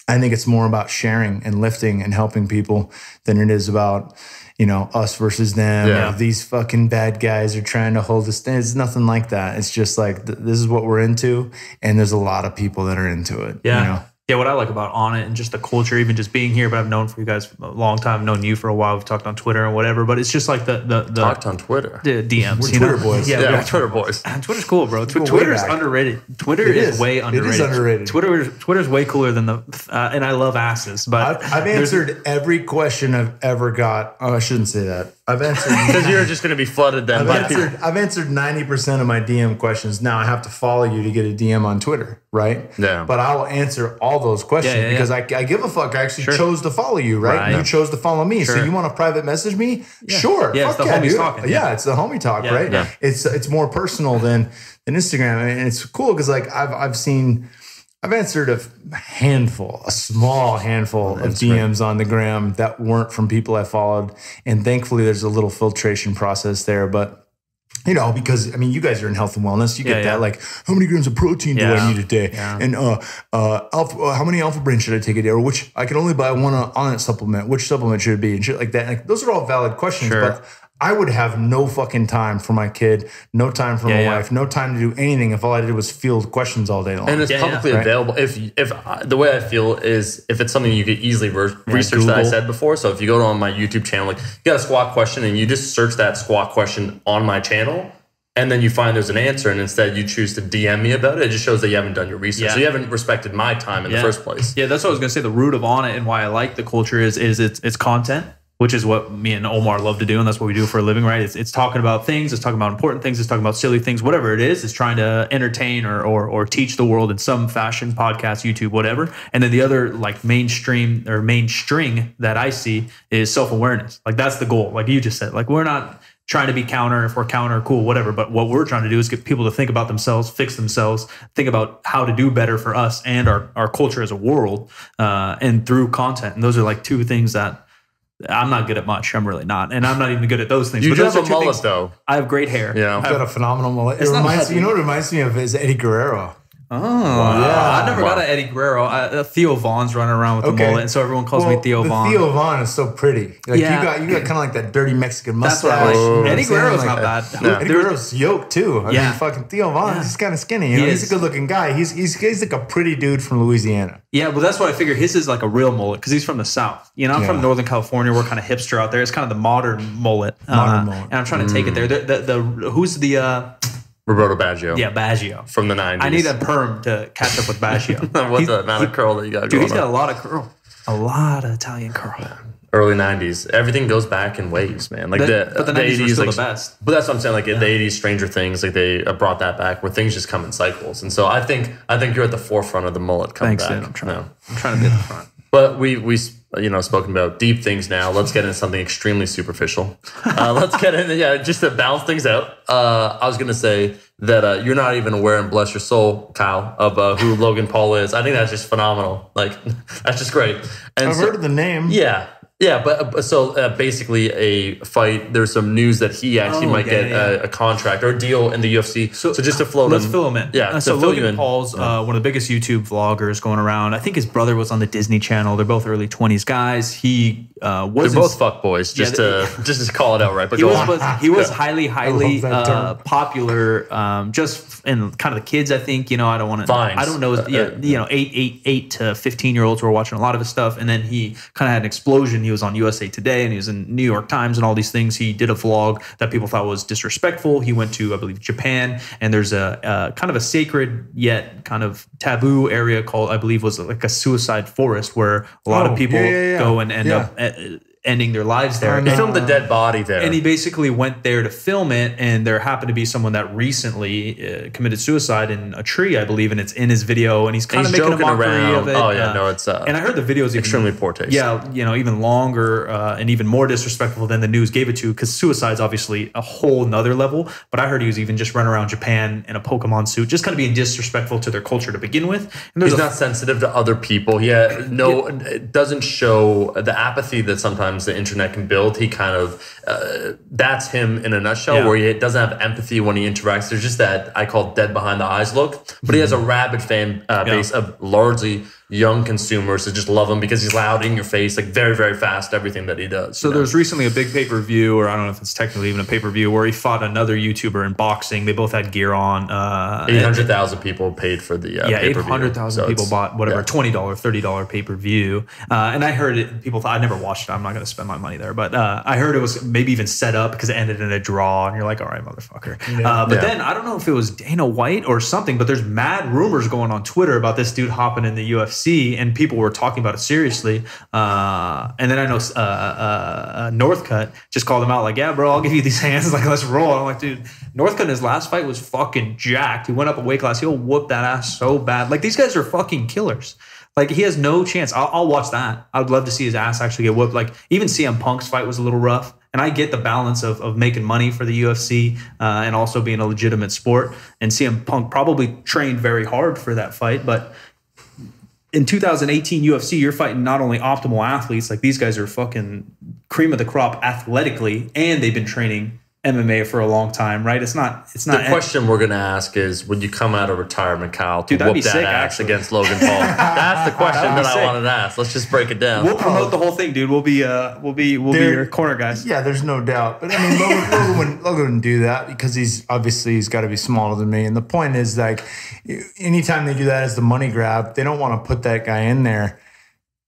I think it's more about sharing and lifting and helping people than it is about, you know, us versus them. Yeah. These fucking bad guys are trying to hold us down. It's nothing like that. It's just like, this is what we're into. And there's a lot of people that are into it. Yeah. You know? Yeah, what I like about Onnit and just the culture, even just being here, but I've known for you guys for a long time, I've known you for a while, we've talked on Twitter and whatever, but it's just like the talked on Twitter. The DMs. We're Twitter boys. Yeah, we're Twitter boys. Twitter's cool, bro. Twitter's underrated. Twitter is way underrated. It is underrated. Twitter's way cooler than and I love asses, but I've answered every question I've ever got. Oh, I shouldn't say that. I've answered because you're just going to be flooded then by people. I've answered 90% of my DM questions. Now I have to follow you to get a DM on Twitter, right? Yeah. But I will answer all those questions because I give a fuck. I actually chose to follow you, right? You chose to follow me. So you want to private message me? Yeah. Sure. Yeah, fuck it's the homies talking. Yeah, it's the homie talk, right? Yeah. It's more personal than Instagram, and it's cool because like I've answered a small handful of DMs on the gram that weren't from people I followed. And thankfully there's a little filtration process there. But, you know, because I mean, you guys are in health and wellness. You get that, like, how many grams of protein do I need a day? Yeah. And how many alpha brain should I take a day? Or which, I can only buy one Onnit supplement. Which supplement should it be? And shit like that. Like, those are all valid questions. Sure. But I would have no fucking time for my kid, no time for my wife, no time to do anything if all I did was field questions all day long. And it's publicly available. If the way I feel is if it's something you could easily research Google. That I said before. So if you go on my YouTube channel, like you got a squat question and you just search that squat question on my channel, and then you find there's an answer, and instead you choose to DM me about it, it just shows that you haven't done your research. Yeah. So you haven't respected my time in the first place. Yeah, that's what I was going to say. The root of Onnit and why I like the culture is it's content, which is what me and Omar love to do, and that's what we do for a living, right? It's talking about things, it's talking about important things, it's talking about silly things, whatever it is. It's trying to entertain or teach the world in some fashion, podcast, YouTube, whatever. And then the other like mainstream or main string that I see is self-awareness. Like that's the goal. Like you just said, like we're not trying to be counter. If we're counter, cool, whatever. But what we're trying to do is get people to think about themselves, fix themselves, think about how to do better for us and our culture as a world, and through content. And those are like two things that I'm not good at much. I'm really not. And I'm not even good at those things. You but do those have are a two mullet, things. though. I have great hair. Yeah. I've got a phenomenal mullet. You know what it reminds me of is Eddie Guerrero. Oh, wow. Yeah. I never got an Eddie Guerrero. Theo Vaughn's running around with the mullet, and so everyone calls me Theo Vaughn. Theo Vaughn is so pretty. Like you got kind of like that dirty Mexican mustache. Eddie Guerrero's not bad. Yeah. Eddie Guerrero's yoked too. I mean, fucking Theo Vaughn, he's kind of skinny. You know? He's a good looking guy. He's like a pretty dude from Louisiana. Yeah, well, that's what I figure. His is like a real mullet because he's from the South. You know, I'm from Northern California. We're kind of hipster out there. It's kind of the modern mullet. And I'm trying to take it there. Who's the Roberto Baggio. Yeah, Baggio. From the 90s. I need a perm to catch up with Baggio. What the amount of curl that you got dude, going he's got on. a lot of curl. A lot of Italian curl. early 90s. Everything goes back in waves, man. Like but the 90s were still like, the best. But that's what I'm saying. Like the 80s, Stranger Things, like they brought that back where things just come in cycles. And so I think you're at the forefront of the mullet coming Thanks, back. dude. I'm trying to be at the front. But we spoken about deep things now. Let's get into something extremely superficial. Let's get into, just to balance things out. I was going to say that you're not even aware, and bless your soul, Kyle, of who Logan Paul is. I think that's just phenomenal. Like, that's just great. And I've heard of the name. Yeah. Yeah, but so basically a fight. There's some news that he actually might get a contract or a deal in the UFC. So just to float let's fill him in. Yeah. So Logan Paul's one of the biggest YouTube vloggers going around. I think his brother was on the Disney Channel. They're both early 20s guys. He was they're both fuck boys. Just to call it out right. But he was highly popular. Just in kind of the kids. I think I don't want to. I don't know. 8 to 15-year-olds were watching a lot of his stuff, and then he kind of had an explosion. He was on USA Today and he was in New York Times and all these things. He did a vlog that people thought was disrespectful. He went to, I believe, Japan, and there's a kind of a sacred yet kind of taboo area called, I believe, was like a suicide forest where a lot of people go and end up ending their lives there. He filmed the dead body there. And he basically went there to film it, and there happened to be someone that recently committed suicide in a tree, I believe, and it's in his video, and he's kind of making a mockery of it. Oh, yeah, no, it's... and I heard the video's extremely poor taste. Yeah, even longer and even more disrespectful than the news gave it to, because suicide's obviously a whole nother level, but I heard he was even just running around Japan in a Pokemon suit, just kind of being disrespectful to their culture to begin with. And he's not sensitive to other people. It doesn't show the apathy that sometimes the internet can build. He kind of that's him in a nutshell, where he doesn't have empathy when he interacts. There's just that I call dead behind the eyes look, but he has a rabid fan base of largely young consumers that just love him because he's loud in your face, like very, very fast, everything that he does. So there's recently a big pay-per-view, or I don't know if it's technically even a pay-per-view, where he fought another YouTuber in boxing. They both had gear on. 800,000 people paid for the pay-per-view. 800,000 people bought whatever, $20, $30 pay-per-view. And I heard it, people thought, I never watched it, I'm not going to spend my money there, but I heard it was maybe even set up because it ended in a draw, and you're like, all right, motherfucker. Then I don't know if it was Dana White or something, but there's mad rumors going on Twitter about this dude hopping in the UFC, and people were talking about it seriously. And then I know Northcutt just called him out like, yeah, bro, I'll give you these hands. Like, let's roll. I'm like, dude, Northcutt in his last fight was fucking jacked. He went up a weight class. He'll whoop that ass so bad. Like, these guys are fucking killers. Like, he has no chance. I'll watch that. I would love to see his ass actually get whooped. Like, even CM Punk's fight was a little rough. And I get the balance of making money for the UFC and also being a legitimate sport. And CM Punk probably trained very hard for that fight. But in 2018 UFC, you're fighting not only optimal athletes, like these guys are fucking cream of the crop athletically, and they've been training MMA for a long time, right? It's not. The question we're gonna ask is, would you come out of retirement, Kyle, to whoop that sick, ass against Logan Paul? That's the question that I wanted to ask. Let's just break it down. We'll promote the whole thing, dude. We'll be your corner guys. Yeah, there's no doubt. But I mean, Logan wouldn't do that because he's got to be smaller than me. And the point is, like, anytime they do that as the money grab, they don't want to put that guy in there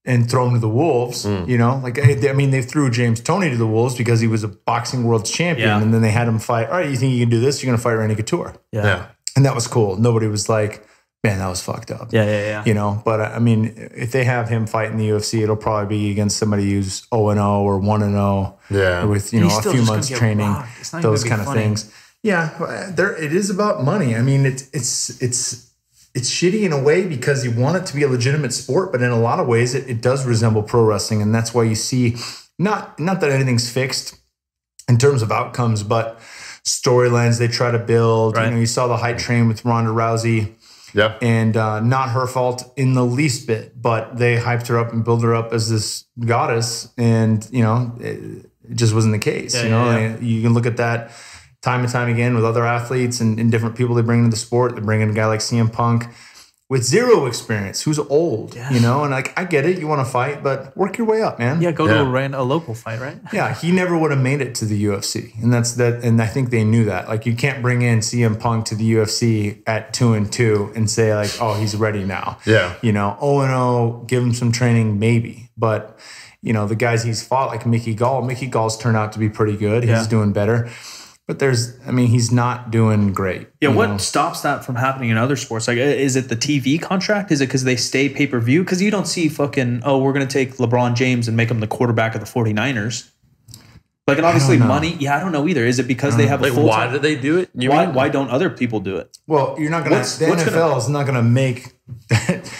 and throw him to the wolves, like, I mean, they threw James Toney to the wolves because he was a boxing world champion, and then they had him fight. All right, you think you can do this? You're going to fight Randy Couture. Yeah. And that was cool. Nobody was like, man, that was fucked up. Yeah. But I mean, if they have him fight in the UFC, it'll probably be against somebody who's 0-0 or 1-0. Yeah. With, a few months training, those kind of things. Yeah. It is about money. I mean, it's shitty in a way because you want it to be a legitimate sport, but in a lot of ways it does resemble pro wrestling. And that's why you see not that anything's fixed in terms of outcomes, but storylines they try to build. Right. You saw the hype train with Ronda Rousey. Yeah. And not her fault in the least bit, but they hyped her up and built her up as this goddess. And, it just wasn't the case. You can look at that time and time again with other athletes and different people they bring into the sport. They bring in a guy like CM Punk with zero experience, who's old, and like, I get it. You want to fight, but work your way up, man. Yeah, go to a local fight, right? Yeah, he never would have made it to the UFC. And that's that. And I think they knew that. Like, you can't bring in CM Punk to the UFC at 2-2 and say like, oh, he's ready now. Yeah. 0-0, give him some training, maybe. But, the guys he's fought, like Mickey Gall's turned out to be pretty good. He's doing better. But he's not doing great. Yeah, what stops that from happening in other sports? Like, is it the TV contract? Is it because they stay pay-per-view? Because you don't see fucking, we're going to take LeBron James and make him the quarterback of the 49ers. Like, and obviously money. Yeah, I don't know either. Is it because they have a full why do they do it? Why don't other people do it? Well, you're not going to, the NFL is not going to make that.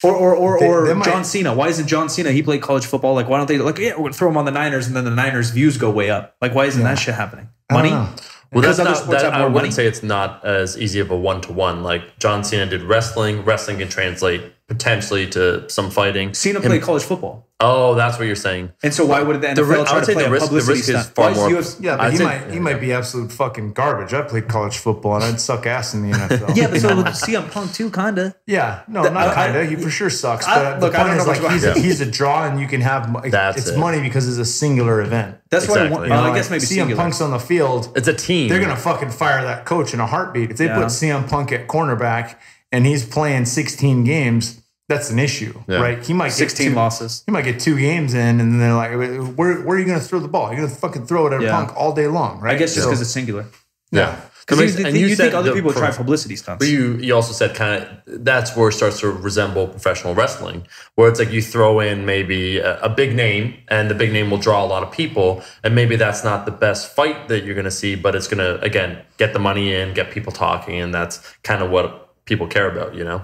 Or John Cena. Why isn't John Cena? He played college football. Like, why don't they we're going to throw him on the Niners and then the Niners views go way up? Like, why isn't that shit happening? Money? Well, that's not, I wouldn't say it's not as easy of a one-to-one. Like, John Cena did wrestling. Wrestling can translate potentially to some fighting. Cena played college football. Oh, that's what you're saying. And so why would the NFL try to play a publicity stunt? Is far more. Yeah, but he might be absolute fucking garbage. I played college football and I'd suck ass in the NFL. Yeah, but so CM Punk too, kinda. Yeah, no, not kinda. He for sure sucks. But the point is, like, he's a draw, and you can have it's money because it's a singular event. That's why I guess maybe CM Punk's on the field. It's a team. They're gonna fucking fire that coach in a heartbeat. If they put CM Punk at cornerback and he's playing 16 games. That's an issue, right? He might get 16 losses. He might get 2 games in, and then they're like, "Where are you going to throw the ball? You're going to fucking throw it at Punk all day long, right?" I guess just because it's singular. Yeah. Because you think other people try publicity stunts. But you also said kind of that's where it starts to resemble professional wrestling, where it's like you throw in maybe a big name, and the big name will draw a lot of people, and maybe that's not the best fight that you're going to see, but it's going to, again, get the money in, get people talking, and that's kind of what people care about, you know?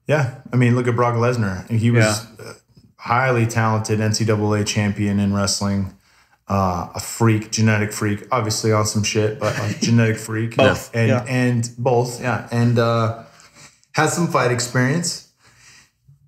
Yeah, I mean, look at Brock Lesnar. He was a highly talented NCAA champion in wrestling, a freak, genetic freak, obviously on some shit, but a genetic freak. Both. And has some fight experience.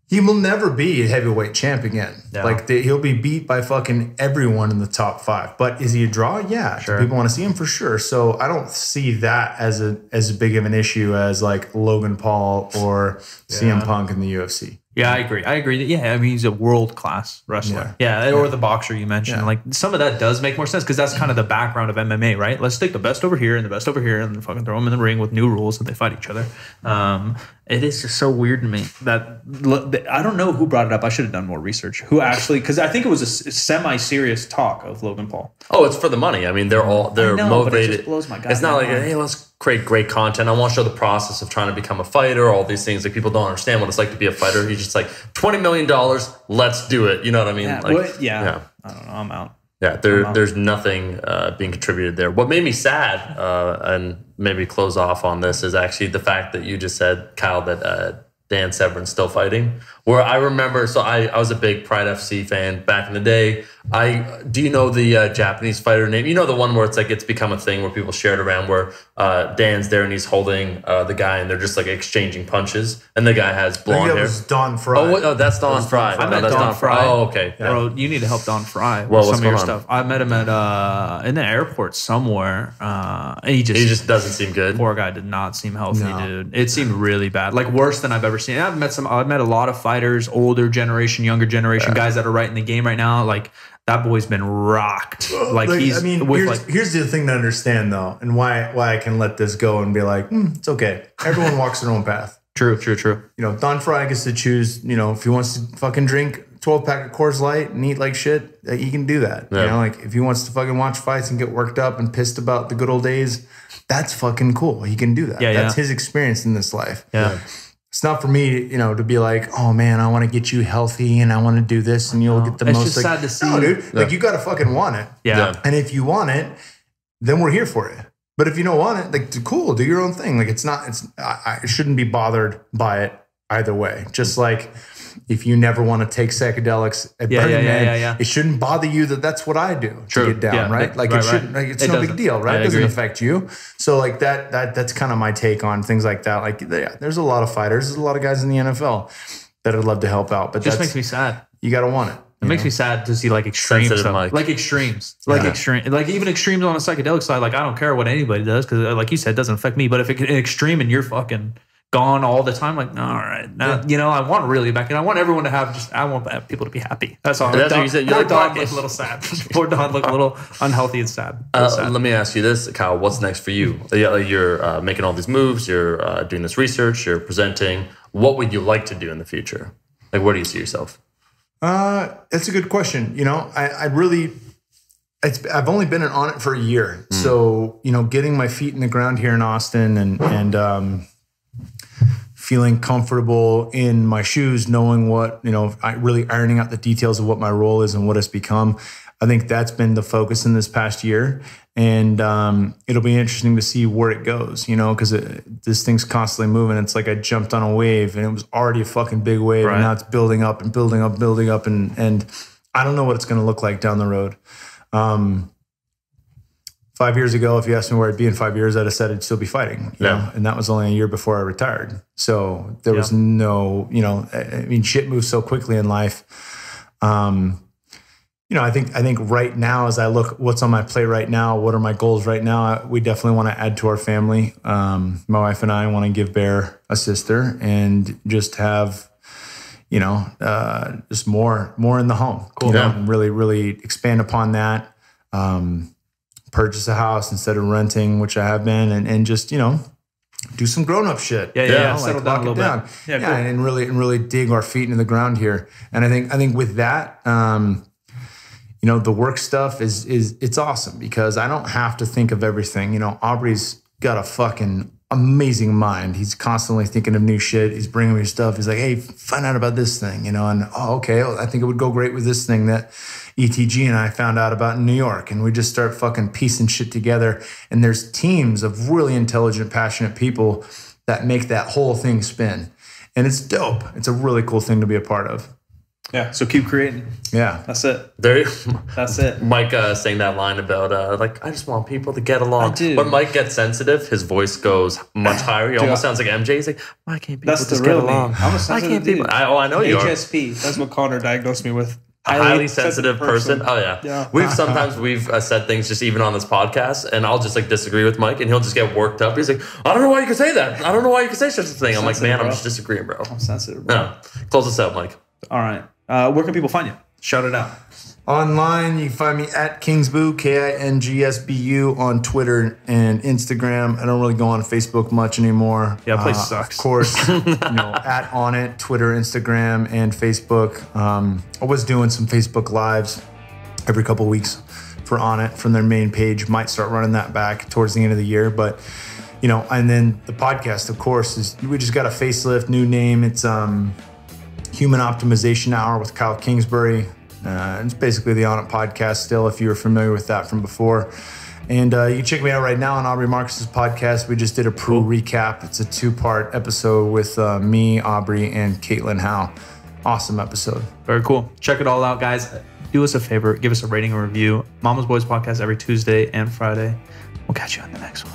He will never be a heavyweight champ again. Yeah. Like, he'll be beat by fucking everyone in the top 5. But is he a draw? Yeah. Sure. People want to see him for sure. So I don't see that as big of an issue as like Logan Paul or CM Punk in the UFC. Yeah, I agree. Yeah, I mean, he's a world-class wrestler. Yeah, or the boxer you mentioned. Yeah. Like, some of that does make more sense because that's kind of the background of MMA, right? Let's take the best over here and the best over here and fucking throw them in the ring with new rules that they fight each other. It is just so weird to me that I don't know who brought it up. I should have done more research. Who actually, because I think it was a semi-serious talk of Logan Paul. Oh, it's for the money. I mean, they're motivated. But it just blows my It's not like, hey, let's create great content. I want to show the process of trying to become a fighter, all these things. Like, people don't understand what it's like to be a fighter. He's just like, $20 million, let's do it. You know what I mean? Yeah, I don't know. I'm out. Yeah, there's nothing being contributed there. What made me sad, and maybe close off on this, is actually the fact that you just said, Kyle, that Dan Severn's still fighting. Where I remember, so I was a big Pride FC fan back in the day. Do you know the Japanese fighter name? You know the one where it's like it's become a thing where people share it around, where Dan's there and he's holding the guy and they're just like exchanging punches, and the guy has blonde hair. That was Don Fry. Oh, that's Don Fry. I met Don Fry. Oh, okay. Yeah. Bro, you need to help Don Fry with some of your stuff. I met him at in the airport somewhere. He just doesn't seem good. Poor guy did not seem healthy, dude. It seemed really bad, like worse than I've ever seen. I've met a lot of fighters, older generation, younger generation, guys that are right in the game right now. Like, that boy's been rocked. Here's the thing to understand though, and why I can let this go and be like, it's okay. Everyone walks their own path. True. You know, Don Fry gets to choose, you know, if he wants to fucking drink 12-pack of Coors Light and eat like shit, he can do that. Yeah. You know, like, if he wants to fucking watch fights and get worked up and pissed about the good old days, that's fucking cool. He can do that. That's his experience in this life. Yeah. It's not for me, you know, to be like, oh man, I want to get you healthy and I want to do this and you'll get the most. It's just sad to see. No, dude. Like, you got to fucking want it. Yeah. And if you want it, then we're here for it. But if you don't want it, like, cool, do your own thing. Like, I shouldn't be bothered by it either way. Just like, if you never want to take psychedelics at Burning Man, it shouldn't bother you that that's what I do to get down, right? Like, it shouldn't. Like, it's no big deal, right? It doesn't affect you. So, like, that's kind of my take on things like that. Like, there's a lot of fighters, there's a lot of guys in the NFL that I'd love to help out, but it just makes me sad. You got to want it. It makes me sad to see like extreme stuff, like extremes, like even extremes on the psychedelic side. Like, I don't care what anybody does because, like you said, it doesn't affect me. But if it's an extreme and you're fucking gone all the time, like, all right, now you know, I want really back in. I want everyone to have I want people to be happy. That's all. That's what you said. Poor Don looked a little sad. Poor Don looked a little unhealthy and sad. Let me ask you this, Kyle. What's next for you? You're making all these moves. You're doing this research. You're presenting. What would you like to do in the future? Like, where do you see yourself? That's a good question. You know, I really, I've only been on it for a year. So, getting my feet in the ground here in Austin and feeling comfortable in my shoes, knowing what, really ironing out the details of what my role is and what it's become. I think that's been the focus in this past year. And it'll be interesting to see where it goes, because this thing's constantly moving. It's like I jumped on a wave and it was already a fucking big wave. Right. And now it's building up and building up, building up. And I don't know what it's going to look like down the road. 5 years ago, if you asked me where I'd be in 5 years, I'd have said I'd still be fighting. You know? And that was only a year before I retired. So there was no, shit moves so quickly in life. I think right now, as I look what's on my plate right now, what are my goals right now, we definitely want to add to our family. My wife and I want to give Bear a sister and just have, just more in the home. Cool. Really, really expand upon that. Purchase a house instead of renting, which I have been, and just, do some grown-up shit. Settle down a little bit. Cool. And really dig our feet into the ground here. And I think with that, the work stuff it's awesome because I don't have to think of everything. Aubrey's got a fucking amazing mind. He's constantly thinking of new shit. He's bringing me stuff. He's like, hey, find out about this thing, and okay, I think it would go great with this thing that ETG and I found out about in New York. And we just start fucking piecing shit together. And there's teams of really intelligent, passionate people that make that whole thing spin. And it's dope. It's a really cool thing to be a part of. Yeah. So keep creating. Yeah. That's it. That's it. Mike saying that line about I just want people to get along. When Mike gets sensitive, his voice goes much higher. He almost sounds like MJ. He's like, why can't people just get along? I'm a sensitive dude. I know you are. HSP. That's what Connor diagnosed me with. A highly sensitive person. Oh yeah. We've said things just even on this podcast, and I'll just disagree with Mike, and he'll just get worked up. He's like, I don't know why you could say that. I don't know why you could say such a thing. I'm like, man, bro. I'm just disagreeing, bro. I'm sensitive, bro. No. Close us out, Mike. All right. Where can people find you? Shout it out. Online, you can find me at Kingsbu, KINGSBU on Twitter and Instagram. I don't really go on Facebook much anymore. Yeah, place sucks. Of course, at Onnit, Twitter, Instagram, and Facebook. I was doing some Facebook Lives every couple weeks for Onnit from their main page. Might start running that back towards the end of the year, but and then the podcast, of course, we just got a facelift, new name. It's Human Optimization Hour with Kyle Kingsbury. It's basically the Onnit podcast still, if you were familiar with that from before. And you can check me out right now on Aubrey Marcus's podcast. We just did a pro recap. It's a 2-part episode with me, Aubrey, and Caitlin Howe. Awesome episode. Very cool. Check it all out, guys. Do us a favor. Give us a rating and review. Mama's Boys podcast every Tuesday and Friday. We'll catch you on the next one.